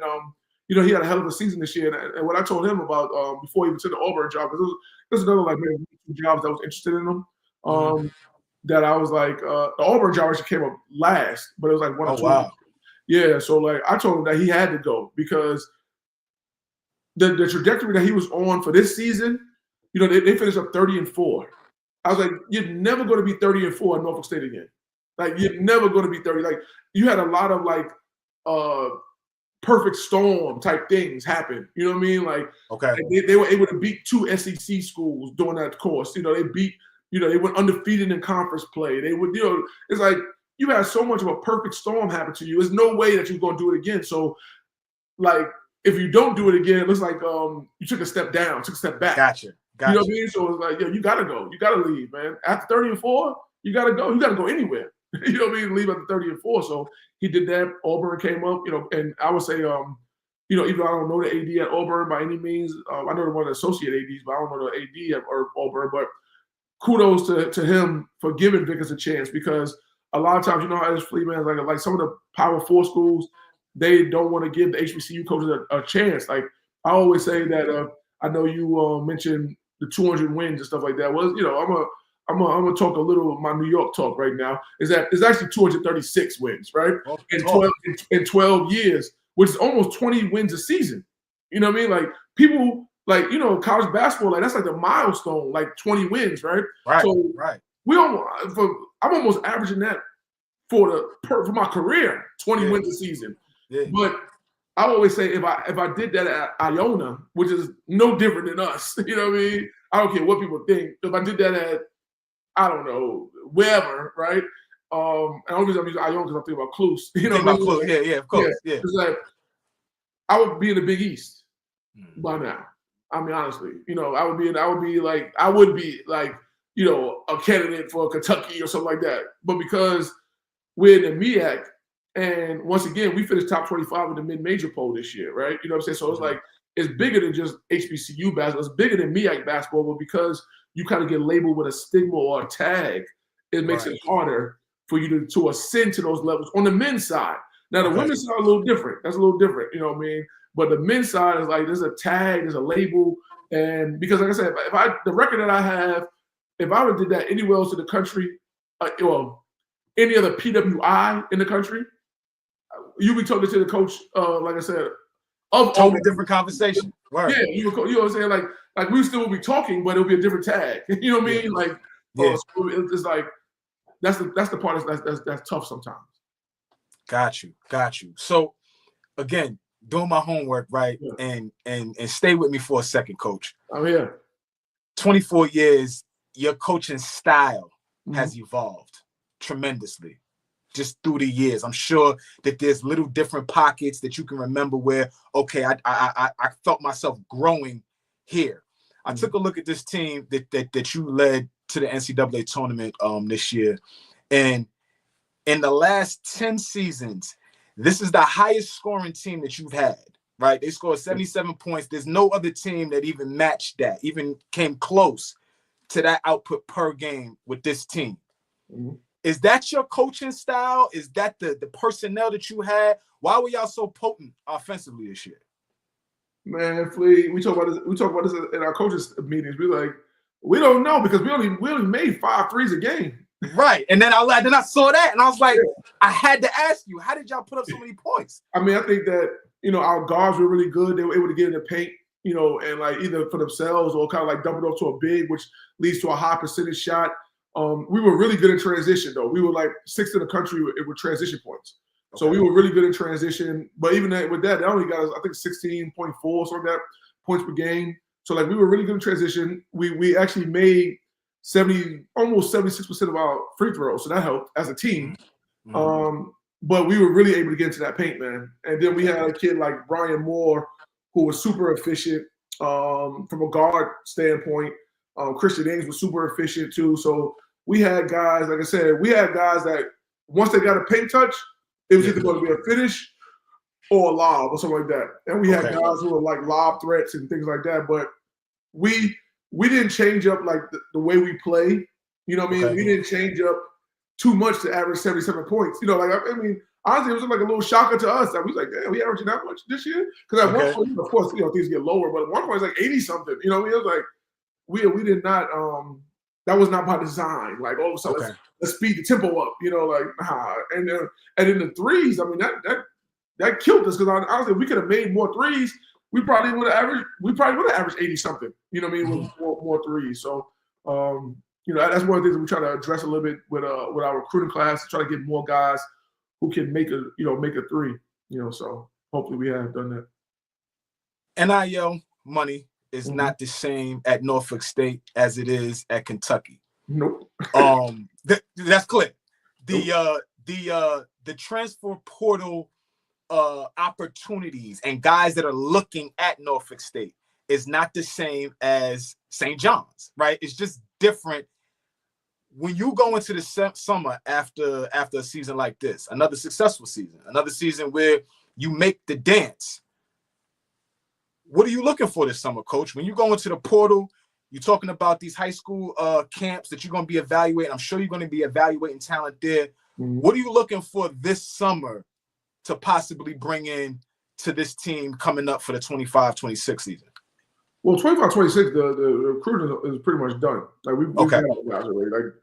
he had a hell of a season this year. And what I told him about before he even took the Auburn job, because there's another like maybe 2 jobs that I was interested in him. That I was like, the Auburn job actually came up last, but it was like 1 or 2. Wow. Yeah, so like I told him that he had to go because the trajectory that he was on for this season, they finished up 30-4. I was like, you're never going to be 30-4 at Norfolk State again. Like, you're never going to be 30. Like, you had a lot of like perfect storm type things happen. You know what I mean? Like, they were able to beat 2 SEC schools during that course. You know, they beat, you know, they went undefeated in conference play. They would, you know, it's like you had so much of a perfect storm happen to you. There's no way that you're going to do it again. So, like, if you don't do it again, it looks like you took a step down, took a step back. Gotcha. You know what I mean? So it's like, yo, you gotta go. You gotta leave, man. After 30-4, you gotta go. You gotta go anywhere. You know what I mean? Leave after 30-4. So he did that. Auburn came up, you know, and I would say, you know, even though I don't know the AD at Auburn by any means, I know the one of the associate ADs, but I don't know the AD at Auburn. But kudos to him for giving Vickers a chance, because a lot of times, you know, as Flea man, like some of the Power 4 schools, they don't want to give the HBCU coaches a chance. Like I always say that I know you mentioned the 200 wins and stuff like that. Well, you know, I'm gonna talk a little of my New York talk right now. Is that it's actually 236 wins, right? In 12 years, which is almost 20 wins a season. You know what I mean? Like people, like, you know, college basketball, like that's like the milestone, like 20 wins, right? Right. So I'm almost averaging that for my career, 20 wins a season. Yeah. But I always say if I did that at Iona, which is no different than us, you know what I mean? I don't care what people think. If I did that at, I don't know, wherever, right? And the only reason I'm using Iona because I'm thinking about Cluse. You know what I mean? Yeah, of course. Yeah. It's like I would be in the Big East by now. I mean, honestly, you know, I would be like, you know, a candidate for Kentucky or something like that. But because we're in the MEAC, and once again, we finished top 25 in the mid-major poll this year, right? You know what I'm saying? So it's like, it's bigger than just HBCU basketball. It's bigger than MEAC basketball, but because you kind of get labeled with a stigma or a tag, it makes it harder for you to ascend to those levels on the men's side. Now, the women's side is a little different. That's a little different, you know what I mean? But the men's side is like, there's a tag, there's a label. And because, like I said, the record that I have, if I would have did that anywhere else in the country, well, any other PWI in the country, you be talking to the coach, like I said, of totally different conversation. Right. Yeah, you know what I'm saying? Like we still will be talking, but it'll be a different tag. You know what I mean? Like, so it's like that's the part that's tough sometimes. Got you. So again, doing my homework, right? Yeah. And stay with me for a second, Coach. I'm here. 24 years, your coaching style has evolved tremendously. Just through the years, I'm sure that there's little different pockets that you can remember where, okay, I felt myself growing here. I took a look at this team that you led to the NCAA tournament this year, and in the last 10 seasons, this is the highest scoring team that you've had. Right? They scored 77 points. There's no other team that even matched that, even came close to that output per game with this team. Is that your coaching style? Is that the personnel that you had? Why were y'all so potent offensively this year? Man, Flea, we talk about this in our coaches meetings. We're like, we don't know because we only made 5 threes a game. Right. And then I saw that and I was like, I had to ask you, how did y'all put up so many points? I mean, I think that, you know, our guards were really good. They were able to get in the paint, you know, and like either for themselves or kind of like dump it off to a big, which leads to a high percentage shot. We were really good in transition, though. We were like 6th in the country with transition points. Okay. So we were really good in transition. But even with that, they only got us, I think, 16.4 or something like that points per game. So like we were really good in transition. We actually made almost 76% of our free throws, so that helped as a team. But we were really able to get into that paint, man. And then we had a kid like Brian Moore, who was super efficient from a guard standpoint. Christian Ings was super efficient too. So we had guys, like I said, that once they got a paint touch, it was either going to be a finish or a lob or something like that. And we had guys who were like lob threats and things like that. But we didn't change up like the way we play. You know what I mean? We didn't change up too much to average 77 points. You know, like I mean, honestly, it was like a little shocker to us. That we was like, damn, we averaging that much this year? Because at one point, of course, you know, things get lower, but at one point it's like 80 something. You know what I mean? It was like we did not. That was not by design. Like all of a sudden, let's speed the tempo up. You know, like and in the threes, I mean that killed us because honestly, if we could have made more threes, we probably would have averaged 80 something. You know what I mean? With more threes. So that's one of the things that we try to address a little bit with our recruiting class, to try to get more guys who can make a three. So hopefully we have done that. NIL money is not the same at Norfolk State as it is at Kentucky. Nope. That's clear. The transfer portal opportunities and guys that are looking at Norfolk State is not the same as St. John's, right? It's just different. When you go into the summer after a season like this, another successful season, another season where you make the dance, what are you looking for this summer, Coach? When you go into the portal, you're talking about these high school camps that you're going to be evaluating. I'm sure you're going to be evaluating talent there. What are you looking for this summer to possibly bring in to this team coming up for the 25-26 season? Well, 25-26, the recruiting is pretty much done. Like we've got guys already. Like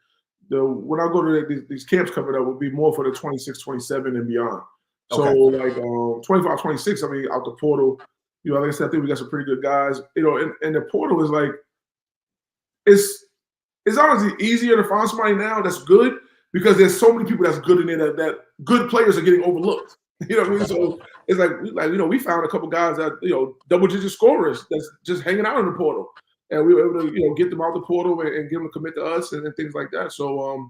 when I go to these camps coming up, will be more for the 26, 27 and beyond. So like 25-26, I mean, out the portal, like I said, I think we got some pretty good guys. And the portal is like, it's honestly easier to find somebody now that's good, because there's so many people that's good in there that good players are getting overlooked. You know what I mean? So it's like we found a couple guys that double-digit scorers that's just hanging out in the portal, and we were able to get them out the portal and get them to commit to us and things like that. So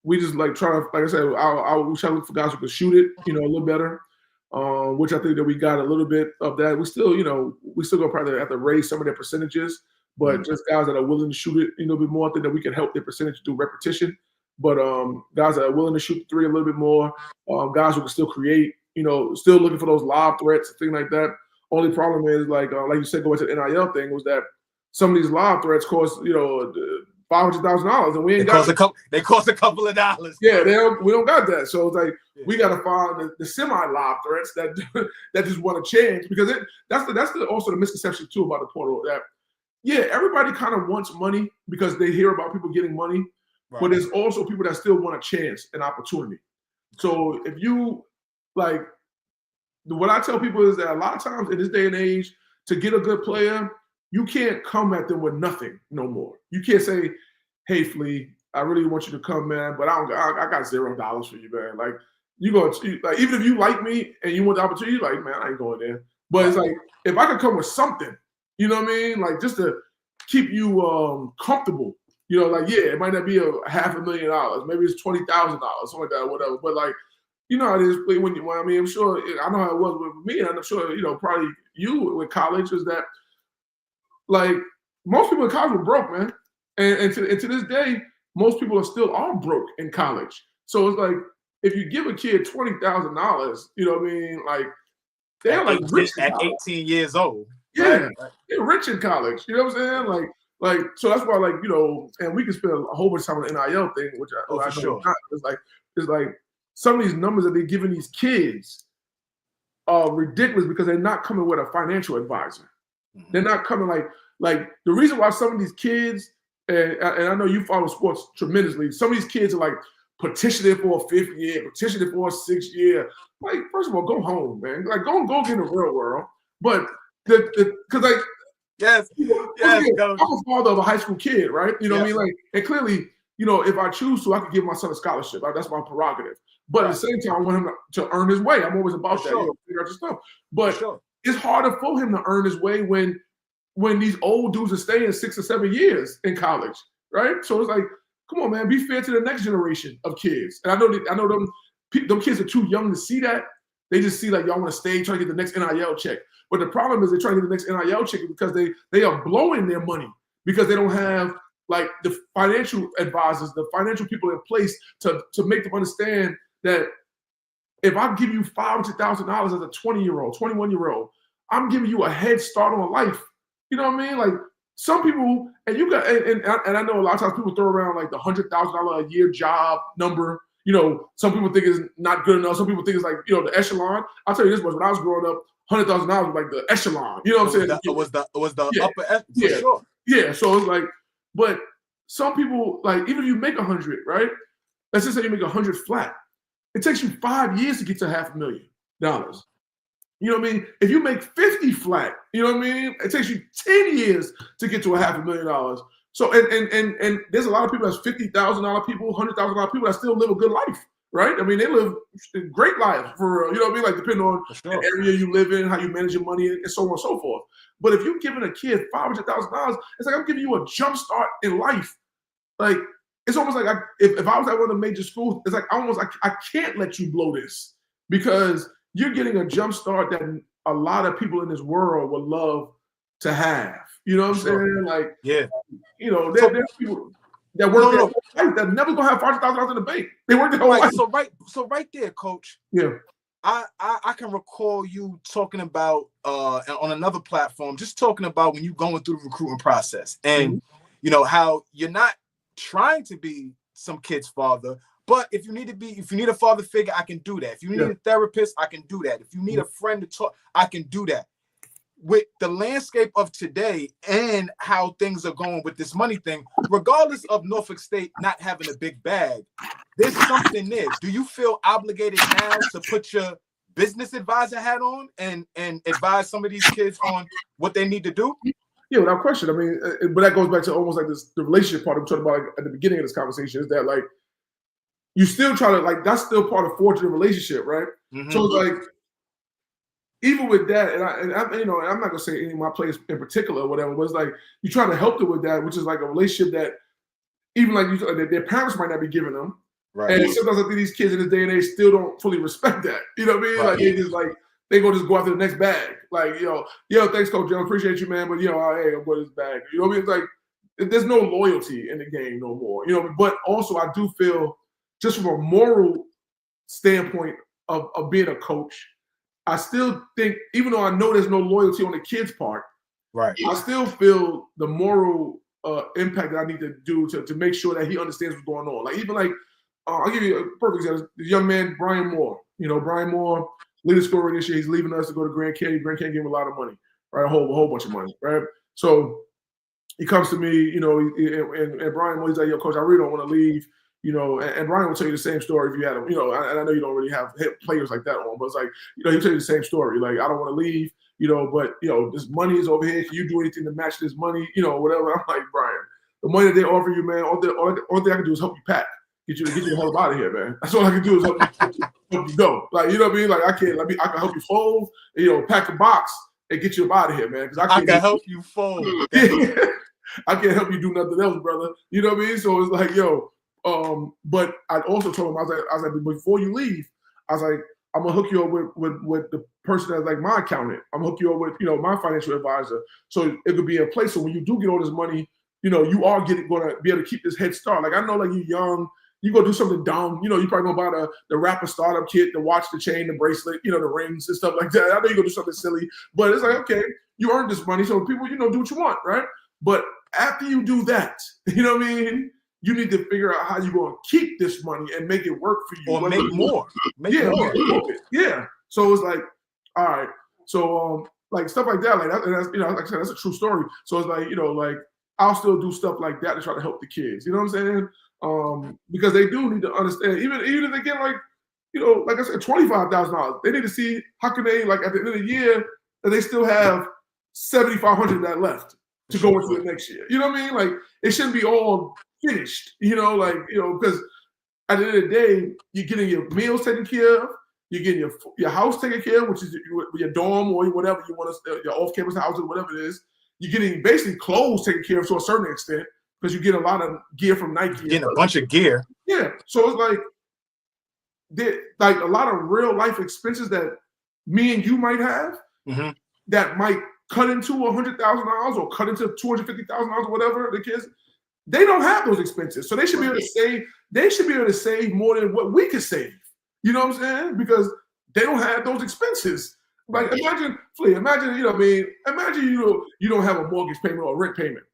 we just like try to, like I said, we try to look for guys who can shoot it a little better, which I think that we got a little bit of that. We still gonna probably have to raise some of their percentages, but just guys that are willing to shoot it a little bit more. I think that we can help their percentage through repetition. But guys that are willing to shoot the three a little bit more, guys who can still create, still looking for those lob threats and things like that. Only problem is, like you said, going to the NIL thing, was that some of these lob threats cost, $500,000, and we ain't got it. They cost a couple of dollars. Yeah, we don't got that. So it's like we got to find the semi-lob threats that just want to change, because that's also the misconception too about the portal, that everybody kind of wants money because they hear about people getting money. Right. But there's also people that still want a chance, an opportunity. So if you what I tell people is that a lot of times in this day and age, to get a good player, you can't come at them with nothing no more. You can't say, "Hey, Flea, I really want you to come, man, but I got $0 for you, man." Like even if you like me and you want the opportunity, you're like, "Man, I ain't going there." But it's like, if I could come with something, you know what I mean, like just to keep you comfortable. It might not be $500,000, maybe it's $20,000, something like that, whatever. But how it is I'm sure I know how it was with me, and I'm sure probably you with college, is that like most people in college were broke, man, and to this day, most people are broke in college. So it's like, if you give a kid $20,000, you know what I mean, like they're like rich at 18 years old. Yeah, right? They're rich in college. You know what I'm saying? Like, so that's why, and we can spend a whole bunch of time on the NIL thing, which I know sure. It's like some of these numbers that they're giving these kids are ridiculous, because they're not coming with a financial advisor. Mm-hmm. They're not coming like the reason why some of these kids, and I know you follow sports tremendously, some of these kids are like petitioning for a 5th year, petitioning for a 6th year. Like, first of all, go home, man. Like, go get in the real world. But because Yes, I'm a father of a high school kid, right? You know what I mean? Like, and clearly, if I choose to, I could give my son a scholarship. Right? That's my prerogative. But at the same time, I want him to earn his way. I'm always about that. Sure. Figure out your stuff. But it's harder for him to earn his way when these old dudes are staying 6 or 7 years in college, right? So it's like, come on, man, be fair to the next generation of kids. And I know them kids are too young to see that. They just see like, y'all want to stay, trying to get the next NIL check. But the problem is they're trying to get the next NIL check because they are blowing their money, because they don't have like the financial advisors, the financial people in place to make them understand that if I give you $500,000 as a 20-year-old, 21-year-old, I'm giving you a head start on life. You know what I mean? Like, some people, and you got, and I know a lot of times people throw around like the $100,000 a year job number. Some people think it's not good enough. Some people think it's like, the echelon. I'll tell you this much: when I was growing up, $100,000 was like the echelon. You know what I'm saying? It was the upper echelon, for sure. Yeah. So it's like, but some people, like, even if you make 100, right? Let's just say you make 100 flat. It takes you 5 years to get to $500,000. You know what I mean? If you make 50 flat, you know what I mean? It takes you 10 years to get to $500,000. So and there's a lot of people that's $50,000 people, $100,000 people that still live a good life, right? I mean, they live great lives for real. You know what I mean? Like depending on the area you live in, how you manage your money, and so on and so forth. But if you're giving a kid $500,000, it's like I'm giving you a jump start in life. Like it's almost like if I was at one of the major schools, it's like I can't let you blow this because you're getting a jump start that a lot of people in this world would love to have. You know what I'm saying? Like, yeah, you know, there's people that work their whole life that never gonna have $500,000 in the bank. They work their whole life. So right there, Coach. Yeah. I can recall you talking about on another platform, just talking about when you're going through the recruitment process and you know how you're not trying to be some kid's father, but if you need a father figure, I can do that. If you need a therapist, I can do that. If you need a friend to talk, I can do that. With the landscape of today and how things are going with this money thing, regardless of Norfolk State not having a big bag, there's something there. Do you feel obligated now to put your business advisor hat on and advise some of these kids on what they need to do? Yeah, without question. I mean, but that goes back to almost like the relationship part I'm talking about at the beginning of this conversation is that like you still try to like that's still part of forging a relationship, right? So it's like even with that, and I'm not gonna say any of my players in particular or whatever, but it's like you try to help them with that, which is like a relationship that even like that their parents might not be giving them. Right. And sometimes I think these kids in this day and age still don't fully respect that. You know what I mean? Right. Like they just like they just go after the next bag. Like, yo, thanks, Coach Joe. Appreciate you, man. But hey, I'm going to this bag. You know what I mean? It's like there's no loyalty in the game no more. You know, but also I do feel just from a moral standpoint of being a coach, I still think, even though I know there's no loyalty on the kid's part, right? I still feel the moral impact that I need to do to make sure that he understands what's going on. Like even like I'll give you a perfect example. The young man Brian Moore. You know, Brian Moore, leader scorer this year. He's leaving us to go to Grand Canyon. Grand Canyon gave him a lot of money, right? A whole bunch of money, right? So he comes to me, you know, and Brian Moore, he's like, yo, Coach, I really don't want to leave. You know, and Brian will tell you the same story if you had him. You know, and I know you don't really have players like that on, but it's like, you know, he'll tell you the same story. Like, I don't want to leave, you know, but, you know, this money is over here. Can you do anything to match this money? You know, whatever. I'm like, Brian, the money that they offer you, man, all thing I can do is help you pack. Get you the hell out of here, man. That's all I can do is help you go. Like, you know what I mean? Like, I can help you fold, you know, pack a box and get you out of here, man. Because I can help you fold. I can't help you do nothing else, brother. You know what I mean? So it's like, yo, but I also told him, I was like, before you leave, I was like, I'm gonna hook you up with the person that's like my accountant. I'm gonna hook you up with, you know, my financial advisor. So it could be a place so when you do get all this money, you know, you are gonna be able to keep this head start. Like I know, like you're young, you go do something dumb. You know, you probably gonna buy the rapper startup kit, the watch, the chain, the bracelet, you know, the rings and stuff like that. I know you gonna do something silly, but it's like, okay, you earned this money, so people, you know, do what you want, right? But after you do that, you know what I mean? You need to figure out how you're going to keep this money and make it work for you. Or make more. Make more. Yeah. So it's like, all right. So like stuff like that, like that's, you know, like I said, that's a true story. So it's like, you know, like I'll still do stuff like that to try to help the kids. You know what I'm saying? Because they do need to understand, even if they get like, you know, like I said, $25,000, they need to see how can they, like at the end of the year, that they still have $7,500 that left to go into the next year. You know what I mean? Like it shouldn't be all finished, you know, like, you know, because at the end of the day, you're getting your meals taken care of, you're getting your house taken care of, which is your dorm or whatever you want to, your off-campus housing, whatever it is. You're getting basically clothes taken care of to a certain extent because you get a lot of gear from Nike. You're getting a bunch of gear. Yeah. So it's like a lot of real life expenses that me and you might have that might cut into $100,000 or cut into $250,000 or whatever the kids. They don't have those expenses, so they should be able to save. They should be able to save more than what we could save. You know what I'm saying? Because they don't have those expenses. Like imagine, Flea. Imagine, you know what I mean? Imagine you don't have a mortgage payment or a rent payment.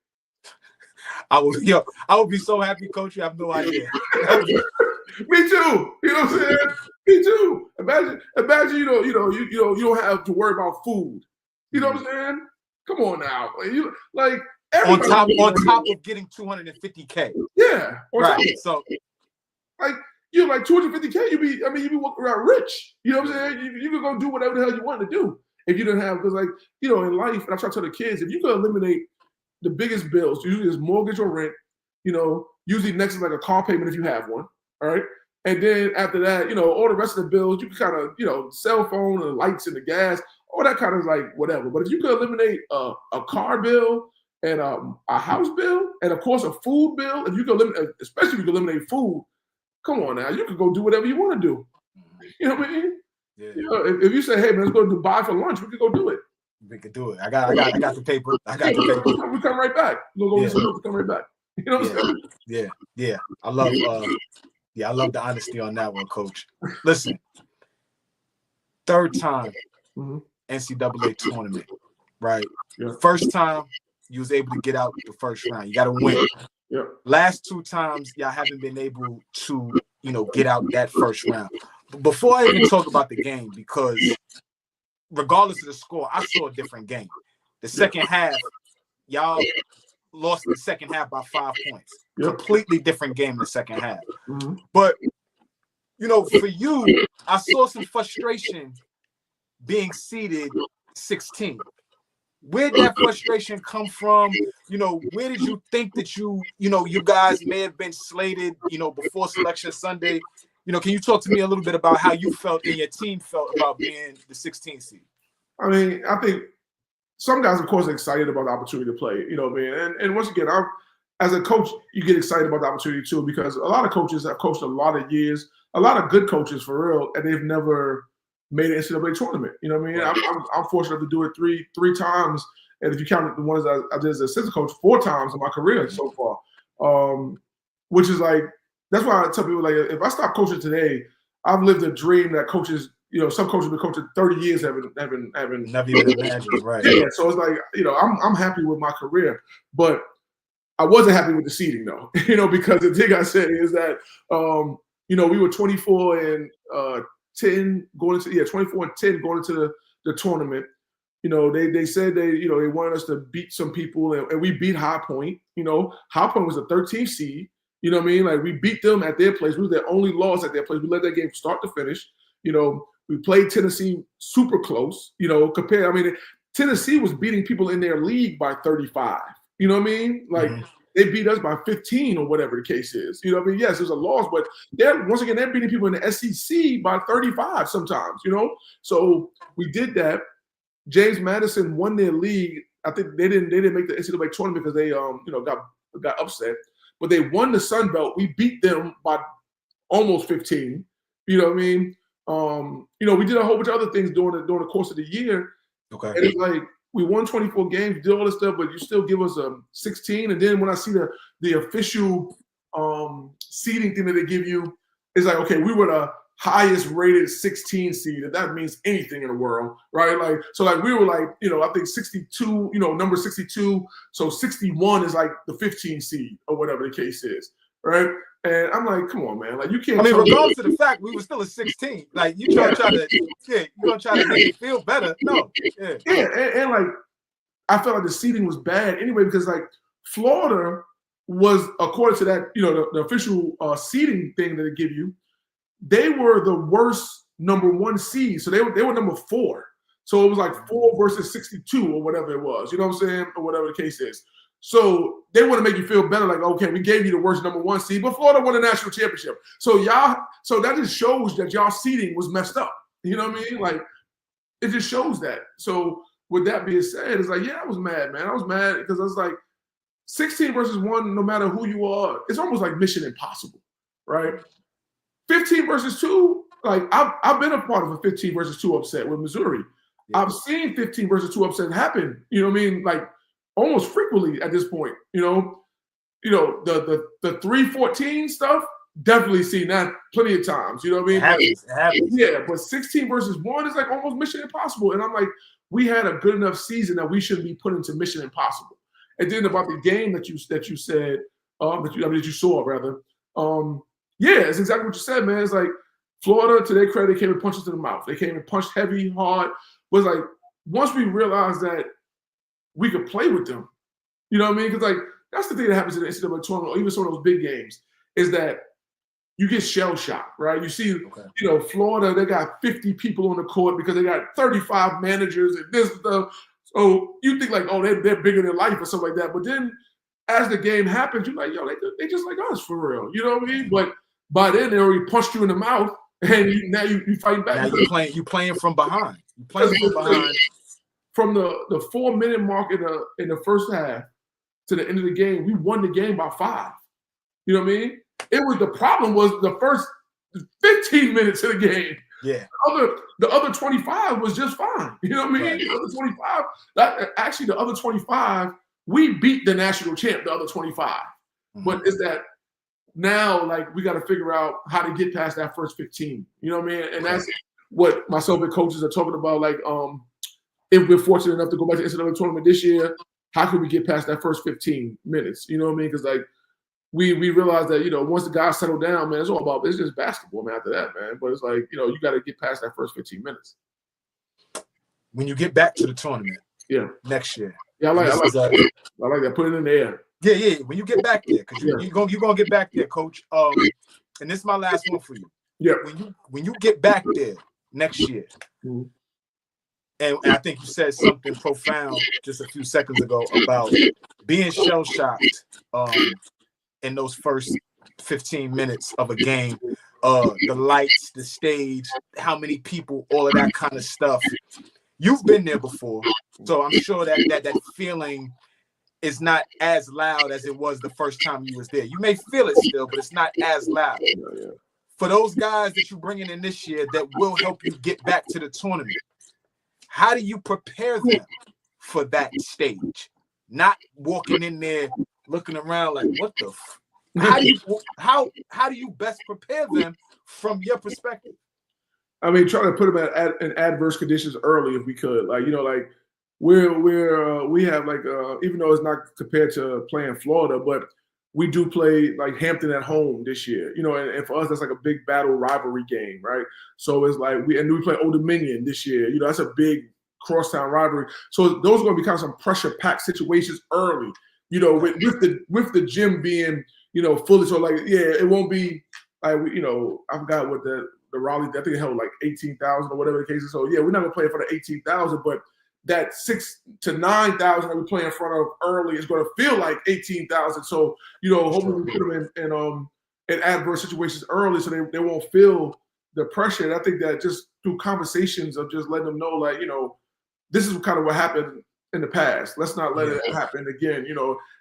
I would be so happy, Coach. You have no idea. Me too. You know what I'm saying? Me too. Imagine you don't have to worry about food. You know what I'm saying? Come on now, on top of getting $250K. Yeah. Right. So, like, you're like 250K. You be walking around rich. You know what I'm saying? You could go do whatever the hell you want to do if you didn't have, because like, in life, and I try to tell the kids, if you could eliminate the biggest bills, usually is mortgage or rent, usually next is like a car payment if you have one, all right? And then after that, all the rest of the bills, you can kind of, cell phone and the lights and the gas, all that kind of like whatever. But if you could eliminate a car bill and a house bill and of course a food bill, if you could eliminate, especially if you could eliminate food, come on now, you could go do whatever you want to do. You know what I mean? Yeah. If you say, hey man, let's go to Dubai for lunch, we could go do it. We could do it. I got the paper. I got the paper. We come right back. We'll go get some milk, come right back. You know what I'm saying? Yeah. I love the honesty on that one, Coach. Listen, third time NCAA tournament, right? Yeah. First time you was able to get out the first round. You got to win. Yeah. Last two times y'all haven't been able to, get out that first round. But before I even talk about the game, because regardless of the score, I saw a different game. The second half, y'all lost the second half by 5 points. Yep. Completely different game in the second half. But, for you, I saw some frustration being seeded 16. Where did that frustration come from? Where did you think that you guys may have been slated, before Selection Sunday? Can you talk to me a little bit about how you felt and your team felt about being the 16th seed? I mean, I think some guys, of course, are excited about the opportunity to play, And once again, as a coach, you get excited about the opportunity too, because a lot of coaches have coached a lot of years, a lot of good coaches for real, and they've never made an NCAA tournament. You know what I mean? Right. I'm fortunate to do it three times, and if you count the ones I did as an assistant coach, 4 times in my career so far, which is like, that's why I tell people, like, if I stop coaching today, I've lived a dream that coaches, some coaches have been coaching 30 years haven't never even imagined, right? Yeah, so it's like, I'm happy with my career, but I wasn't happy with the seeding though, because the thing I said is that, we were 24 and 10 going into 24 and 10 going into the tournament. They said they wanted us to beat some people, and we beat High Point. High Point was the 13th seed. You know what I mean? Like, we beat them at their place. We were their only loss at their place. We let that game start to finish. We played Tennessee super close. Tennessee was beating people in their league by 35. You know what I mean? Like, they beat us by 15 or whatever the case is. You know what I mean? Yes, it was a loss, but they're beating people in the SEC by 35 sometimes, So we did that. James Madison won their league. I think they didn't make the NCAA tournament because they got upset. But they won the Sun Belt. We beat them by almost 15. You know what I mean? We did a whole bunch of other things during the course of the year. Okay. And it's like, we won 24 games, did all this stuff, but you still give us a 16. And then when I see the official seeding thing that they give you, it's like, okay, we were the highest rated 16 seed, if that means anything in the world, right? Like, so like we were like, I think 62, number 62. So 61 is like the 15 seed or whatever the case is, right? And I'm like, come on, man. Like, you can't. Regardless of the fact we were still a 16, like, you gonna try to make it feel better. No. Yeah. And like, I felt like the seeding was bad anyway, because like Florida was, according to that, the official seeding thing that they give you, they were the worst number 1 seed. So they were number 4. So it was like 4 versus 62 or whatever it was. You know what I'm saying? Or whatever the case is. So they want to make you feel better, like, okay, we gave you the worst number 1 seed, but Florida won a national championship. So that just shows that y'all seeding was messed up. You know what I mean? Like, it just shows that. So with that being said, it's like, yeah, I was mad, man. I was mad because I was like, 16 versus 1, no matter who you are, it's almost like mission impossible, right? 15 versus 2, like, I've been a part of a 15 versus 2 upset with Missouri. Yeah. I've seen 15 versus 2 upset happen, you know what I mean? Like, almost frequently at this point, the 3-14 stuff, definitely seen that plenty of times, you know what I mean? It happens. Yeah, but 16 versus 1 is like almost mission impossible. And I'm like, we had a good enough season that we shouldn't be put into mission impossible. And then about the game that you said, that you saw rather, yeah, it's exactly what you said, man. It's like Florida, to their credit, they came and punched us in the mouth. They came and punched heavy, hard. But it's like, once we realized that we could play with them, you know what I mean? Because like, that's the thing that happens in the NCAA tournament, or even some of those big games, is that you get shell shocked, right? You see, Florida, they got 50 people on the court because they got 35 managers and this stuff. So you think like, oh, they're bigger than life or something like that. But then as the game happens, you're like, yo, they just like us for real. You know what I mean? But by then they already punched you in the mouth, and now you fight back. Now you playing from behind. You playing from behind. From the 4-minute mark in the first half to the end of the game, we won the game by 5. You know what I mean? The problem was the first 15 minutes of the game. Yeah. The other 25 was just fine. You know what I mean? Right. The other 25, the other 25, we beat the national champ, the other 25. Mm-hmm. But it's that now, like, we got to figure out how to get past that first 15. You know what I mean? And that's what myself and coaches are talking about. Like, if we're fortunate enough to go back to the NCAA tournament this year, how can we get past that first 15 minutes? You know what I mean? Because, like, we realize that, once the guys settle down, man, it's just basketball, man, after that, man. But it's like, you got to get past that first 15 minutes. When you get back to the tournament next year. Yeah, I like that. Put it in the air. Yeah. When you get back there, because you're gonna get back there, Coach. And this is my last one for you. Yeah. When you get back there next year, mm-hmm. and I think you said something profound just a few seconds ago about being shell-shocked in those first 15 minutes of a game, the lights, the stage, how many people, all of that kind of stuff. You've been there before, so I'm sure that feeling is not as loud as it was the first time you was there. You may feel it still, but it's not as loud. Yeah. For those guys that you're bringing in this year that will help you get back to the tournament, how do you prepare them for that stage? Not walking in there looking around like, what the how do you best prepare them from your perspective? I mean, try to put them in adverse conditions early if we could. Like, like we have like even though it's not compared to playing Florida, but we do play like Hampton at home this year. And for us that's like a big battle rivalry game, right? So it's like we play Old Dominion this year. That's a big crosstown rivalry. So those are going to become some pressure-packed situations early. With the gym being fully. So like it won't be like I forgot what the Raleigh, I think it held like 18,000 or whatever the case is. So yeah, we're not gonna play for the 18,000, but that 6,000 to 9,000 that we play in front of early is gonna feel like 18,000. So hopefully we put them in adverse situations early so they won't feel the pressure. And I think that just through conversations of just letting them know, like, this is kind of what happened in the past. Let's not let it happen again.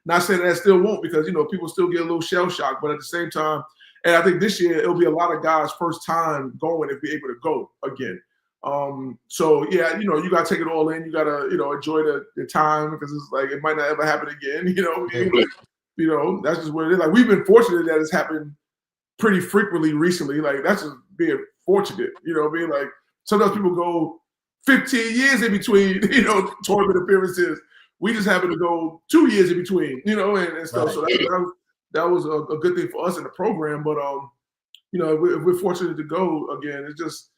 Not saying that still won't, because people still get a little shell shock, but at the same time. And I think this year it'll be a lot of guys' first time going if we're able to go again. So yeah, you gotta take it all in. You gotta, enjoy the time, because it's like it might not ever happen again. That's just what it is. Like, we've been fortunate that it's happened pretty frequently recently. Like, that's just being fortunate. Like, sometimes people go 15 years in between, tournament appearances. We just happen to go 2 years in between, and stuff. Right. So that was a good thing for us in the program. But if we're fortunate to go again, it's just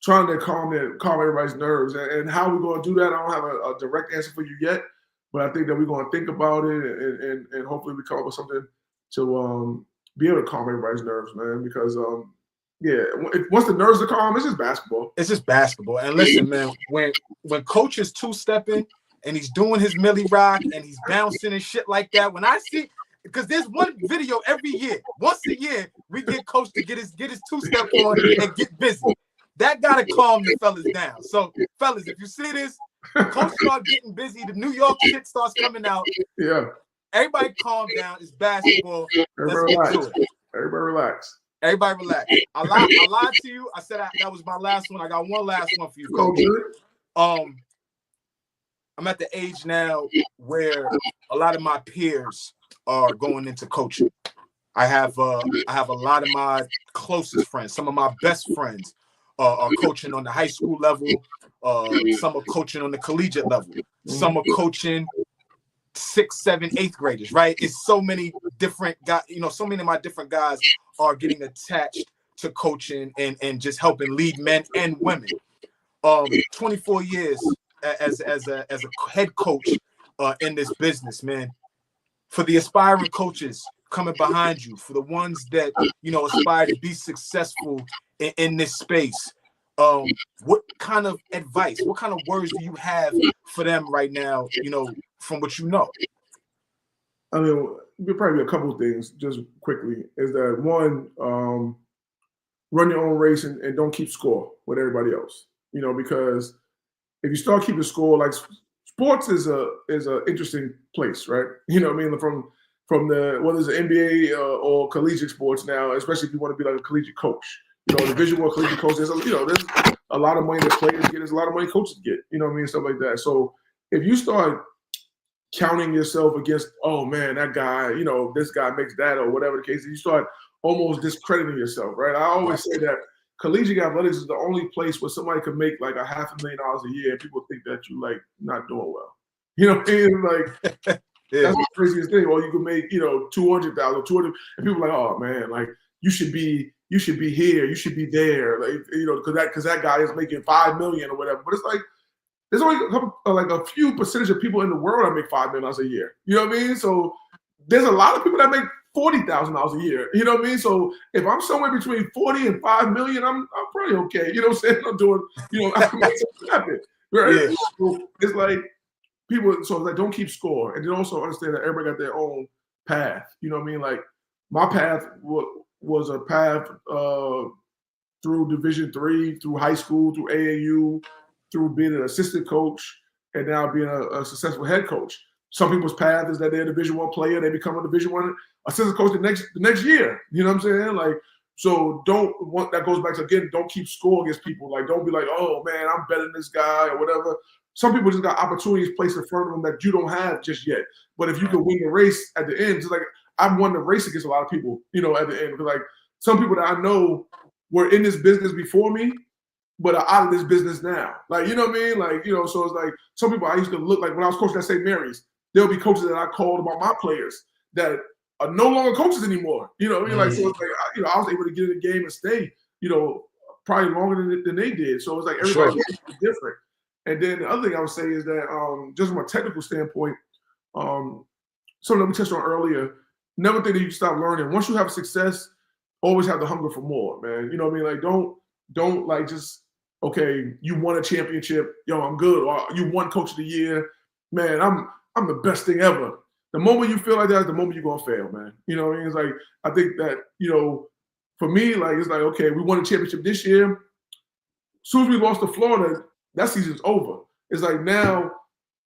trying to calm everybody's nerves. And how we're going to do that, I don't have a direct answer for you yet. But I think that we're going to think about it, and hopefully we come up with something to be able to calm everybody's nerves, man. Because once the nerves are calm, it's just basketball. It's just basketball. And listen, man, when coach is two-stepping and he's doing his Millie Rock and he's bouncing and shit like that, when I see. Because there's one video every year. Once a year, we get coach to get his two-step on and get busy. That gotta calm the fellas down. So, fellas, if you see this, coach start getting busy, the New York shit starts coming out. Yeah. Everybody calm down. It's basketball. Everybody relax. Everybody relax. Everybody relax. I lied to you. I said that was my last one. I got one last one for you, coach. I'm at the age now where a lot of my peers are going into coaching. I have a lot of my closest friends, some of my best friends are coaching on the high school level. Some are coaching on the collegiate level. Some are coaching 6th, 7th, 8th graders, right? It's so many different guys, so many of my different guys are getting attached to coaching and just helping lead men and women. 24 years as a head coach in this business, man. For the aspiring coaches coming behind you, for the ones that, you know, aspire to be successful in this space, what kind of advice, what kind of words do you have for them right now, you know, from what you know? I mean, there'll probably be a couple of things just quickly. Is that one, run your own race and don't keep score with everybody else. You know, because if you start keeping score, like sports is a interesting place, right? You know what I mean? From the whether it's the NBA or collegiate sports now, especially if you want to be like a collegiate coach. You know, Division I collegiate coach, there's a lot of money that players get, there's a lot of money coaches get, you know what I mean? Stuff like that. So if you start counting yourself against, oh man, that guy, you know, this guy makes that or whatever the case is, you start almost discrediting yourself, right? I always say that collegiate athletics is the only place where somebody can make like $500,000 a year and people think that you like not doing well. You know what I mean? Like that's the craziest thing. Or you can make, you know, 200,000, 200, and people are like, oh man, like you should be here, you should be there, like, you know, because that guy is making 5 million or whatever. But it's like there's only a few percentage of people in the world that make $5 million a year. You know what I mean? So there's a lot of people that make $40,000 a year. You know what I mean? So if I'm somewhere between 40 and 5 million, I'm probably okay. You know what I'm saying? I'm doing, you know, I can make something happen. Right? Yeah. So it's like people, so it's like don't keep score. And then also understand that everybody got their own path. You know what I mean? Like my path was a path through Division III, through high school, through AAU, through being an assistant coach, and now being a successful head coach. Some people's path is that they're a Division I player, they become a Division I assistant coach the next year. You know what I'm saying? Like, so that goes back to, again, don't keep score against people. Like, don't be like, oh man, I'm better than this guy or whatever. Some people just got opportunities placed in front of them that you don't have just yet. But if you can win the race at the end, just like I've won the race against a lot of people, you know, at the end. Because like some people that I know were in this business before me, but are out of this business now. Like, you know what I mean? Like, you know, so it's like some people I used to look like when I was coaching at St. Mary's, there'll be coaches that I called about my players that are no longer coaches anymore. You know what I mean? Like, so it's like, you know, I was able to get in the game and stay, you know, probably longer than they did. So it's like everybody's different. And then the other thing I would say is that just from a technical standpoint, something that we touched on earlier, never think that you can stop learning. Once you have success, always have the hunger for more, man. You know what I mean? Like, don't like just, okay, you won a championship, yo, I'm good. Or you won coach of the year, man, I'm the best thing ever. The moment you feel like that is the moment you're gonna fail, man. You know what I mean? It's like, I think that, you know, for me, like, it's like, okay, we won a championship this year. As soon as we lost to Florida, that season's over. It's like, now,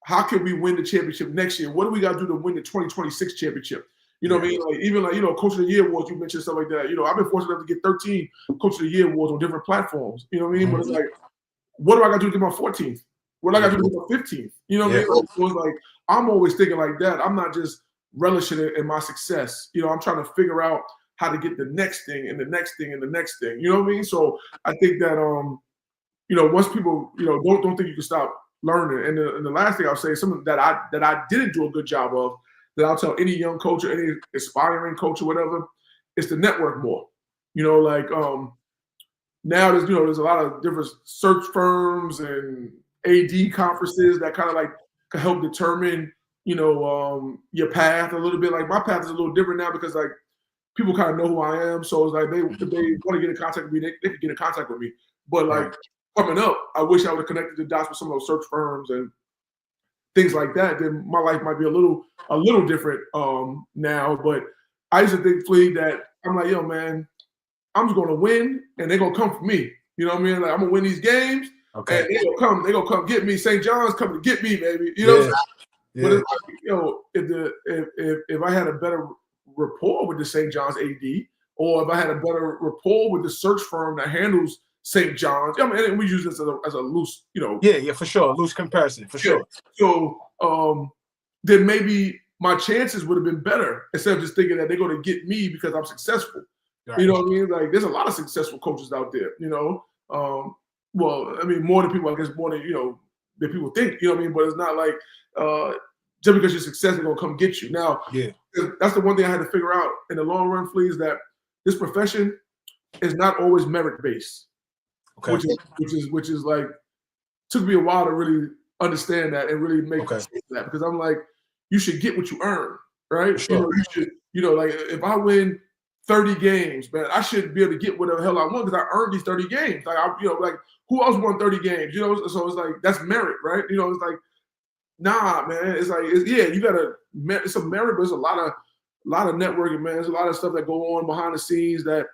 how can we win the championship next year? What do we got to do to win the 2026 championship? You know what I mean? Like, even like, you know, Coach of the Year awards, you mentioned stuff like that. You know, I've been fortunate enough to get 13 Coach of the Year awards on different platforms. You know what I mean? But it's like, what do I got to do to get my 14th? What do I got to do to get my 15th? You know what I mean? So it's like, I'm always thinking like that. I'm not just relishing it in my success. You know, I'm trying to figure out how to get the next thing and the next thing and the next thing. You know what I mean? So I think that, you know, once people, you know, don't think you can stop learning. And the last thing I'll say is something that I didn't do a good job of, that I'll tell any young coach or any aspiring coach or whatever, is to network more. You know, like now there's a lot of different search firms and AD conferences that kind of like can help determine, you know, your path a little bit. Like my path is a little different now because like people kind of know who I am. So it's like if they want to get in contact with me, they can get in contact with me. But like coming up, I wish I would have connected the dots with some of those search firms and things like that. Then my life might be a little different now. But I used to think, Flea, that I'm like, yo, man, I'm just gonna win and they're gonna come for me. You know what I mean? Like I'm gonna win these games. Okay. And they're gonna come get me. St. John's coming to get me, baby. You know what I'm saying? Yeah. But it's like, you know, if I had a better rapport with the St. John's AD, or if I had a better rapport with the search firm that handles St. John's, I mean, and we use this as a loose, you know. Yeah, for sure. Loose comparison, for sure. So then maybe my chances would have been better instead of just thinking that they're going to get me because I'm successful. Right. You know what I mean? Like there's a lot of successful coaches out there, you know. Well, I mean, more than people, I guess, more than, you know, than people think, you know what I mean? But it's not like just because you're successful, they're going to come get you. Now, that's the one thing I had to figure out in the long run, Flea, is that this profession is not always merit-based. Okay. Which is like, took me a while to really understand that and really make sense of that, because I'm like, you should get what you earn, right? Sure. You know, You know, like if I win 30 games, man, I should be able to get whatever the hell I want because I earned these 30 games. Like, like who else won 30 games? You know, so it's like that's merit, right? You know, it's like, nah, man. It's like, yeah, you gotta. It's a merit, but it's a lot of networking, man. There's a lot of stuff that go on behind the scenes that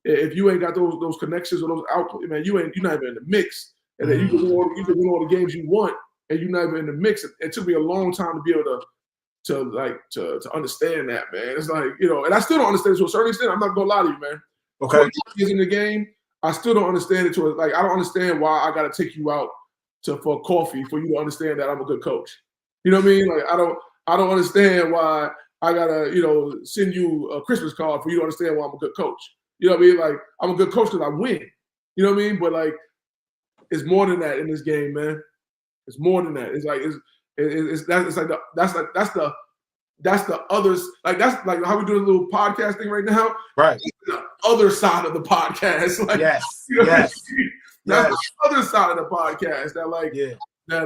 if you ain't got those connections or those outputs, man, you're not even in the mix. And then you can win all the games you want, and you're not even in the mix. It took me a long time to be able to understand that, man. It's like, you know, and I still don't understand it to a certain extent. I'm not gonna lie to you, man. Okay. 20 years in the game, I still don't understand it to like I don't understand why I gotta take you out for coffee for you to understand that I'm a good coach. You know what I mean? Like I don't understand why I gotta, you know, send you a Christmas card for you to understand why I'm a good coach. You know what I mean? Like I'm a good coach because I win. You know what I mean? But like it's more than that in this game, man. It's more than that. It's like that's the others, like that's like how we do a little podcast thing right now. Right. The other side of the podcast. Like, yes. You know yes. That's the other side of the podcast. That like yeah. that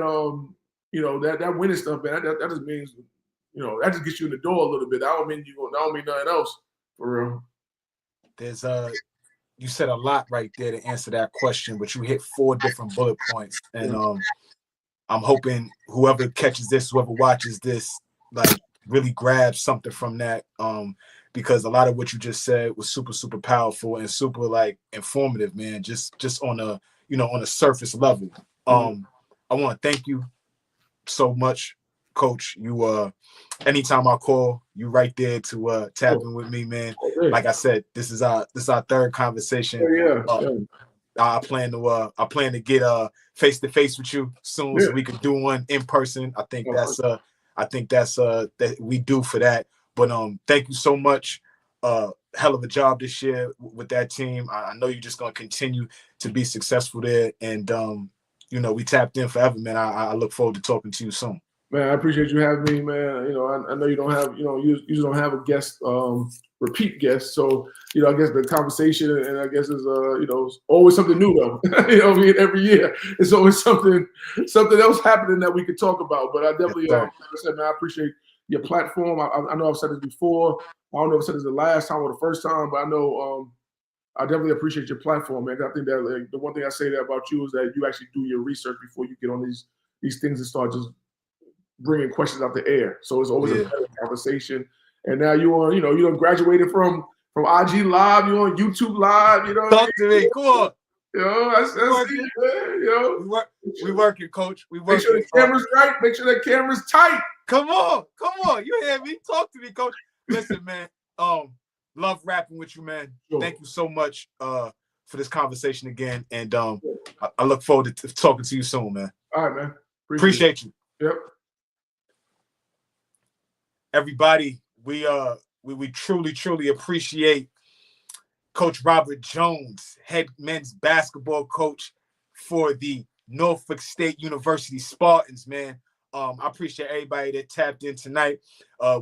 you know, that winning stuff, man. That just means, you know, that just gets you in the door a little bit. That don't mean nothing else for real. There's you said a lot right there to answer that question, but you hit 4 different bullet points, and I'm hoping whoever catches this, whoever watches this, like really grabs something from that, because a lot of what you just said was super, super powerful and super like informative, man. Just on a, you know, on a surface level. I want to thank you so much, Coach. You anytime I call, you right there to tap in with me, man. Like I said, this is our 3rd conversation. I plan to get face to face with you soon, so we could do one in person. I think that's that we do for that. But thank you so much. Hell of a job this year with that team. I know you're just gonna continue to be successful there, and you know, we tapped in forever, man. I look forward to talking to you soon. Man, I appreciate you having me, man. You know, I know you don't have, you know, you don't have a guest, repeat guest. So, you know, I guess the conversation, and I guess is, you know, always something new though. You know, I mean, every year it's always something else happening that we could talk about. But I definitely, like I said, man, I appreciate your platform. I know I've said this before. I don't know if I said this the last time or the first time, but I know I definitely appreciate your platform, man. I think that like, the one thing I say that about you is that you actually do your research before you get on these things and start just bringing questions out the air. So it's always a better conversation. And now you done graduated from IG Live, you're on YouTube Live, you know. Talk to me, come on. You know, that's it, man. You know, we working, Coach. We working. Make sure the camera's right. Make sure the camera's tight. Come on. You hear me? Talk to me, Coach. Listen, man. Love rapping with you, man. Sure. Thank you so much for this conversation again. And I look forward to talking to you soon, man. All right, man. Appreciate you. Yep. Everybody, we truly appreciate Coach Robert Jones, head men's basketball coach for the Norfolk State University Spartans, man. I appreciate everybody that tapped in tonight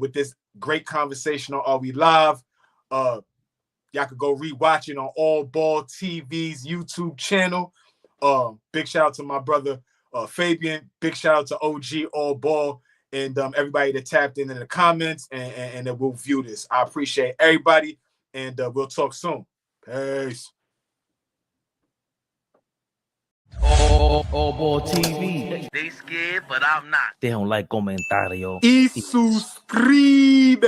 with this great conversation on Are We Live. Y'all could go rewatch it on AllBall TV's YouTube channel. Big shout out to my brother Fabian. Big shout out to OG AllBall. And everybody that tapped in the comments and that will view this. I appreciate everybody, and we'll talk soon. Peace. AllBall TV. They scared, but I'm not. Deja un like, comentario. Y suscribe.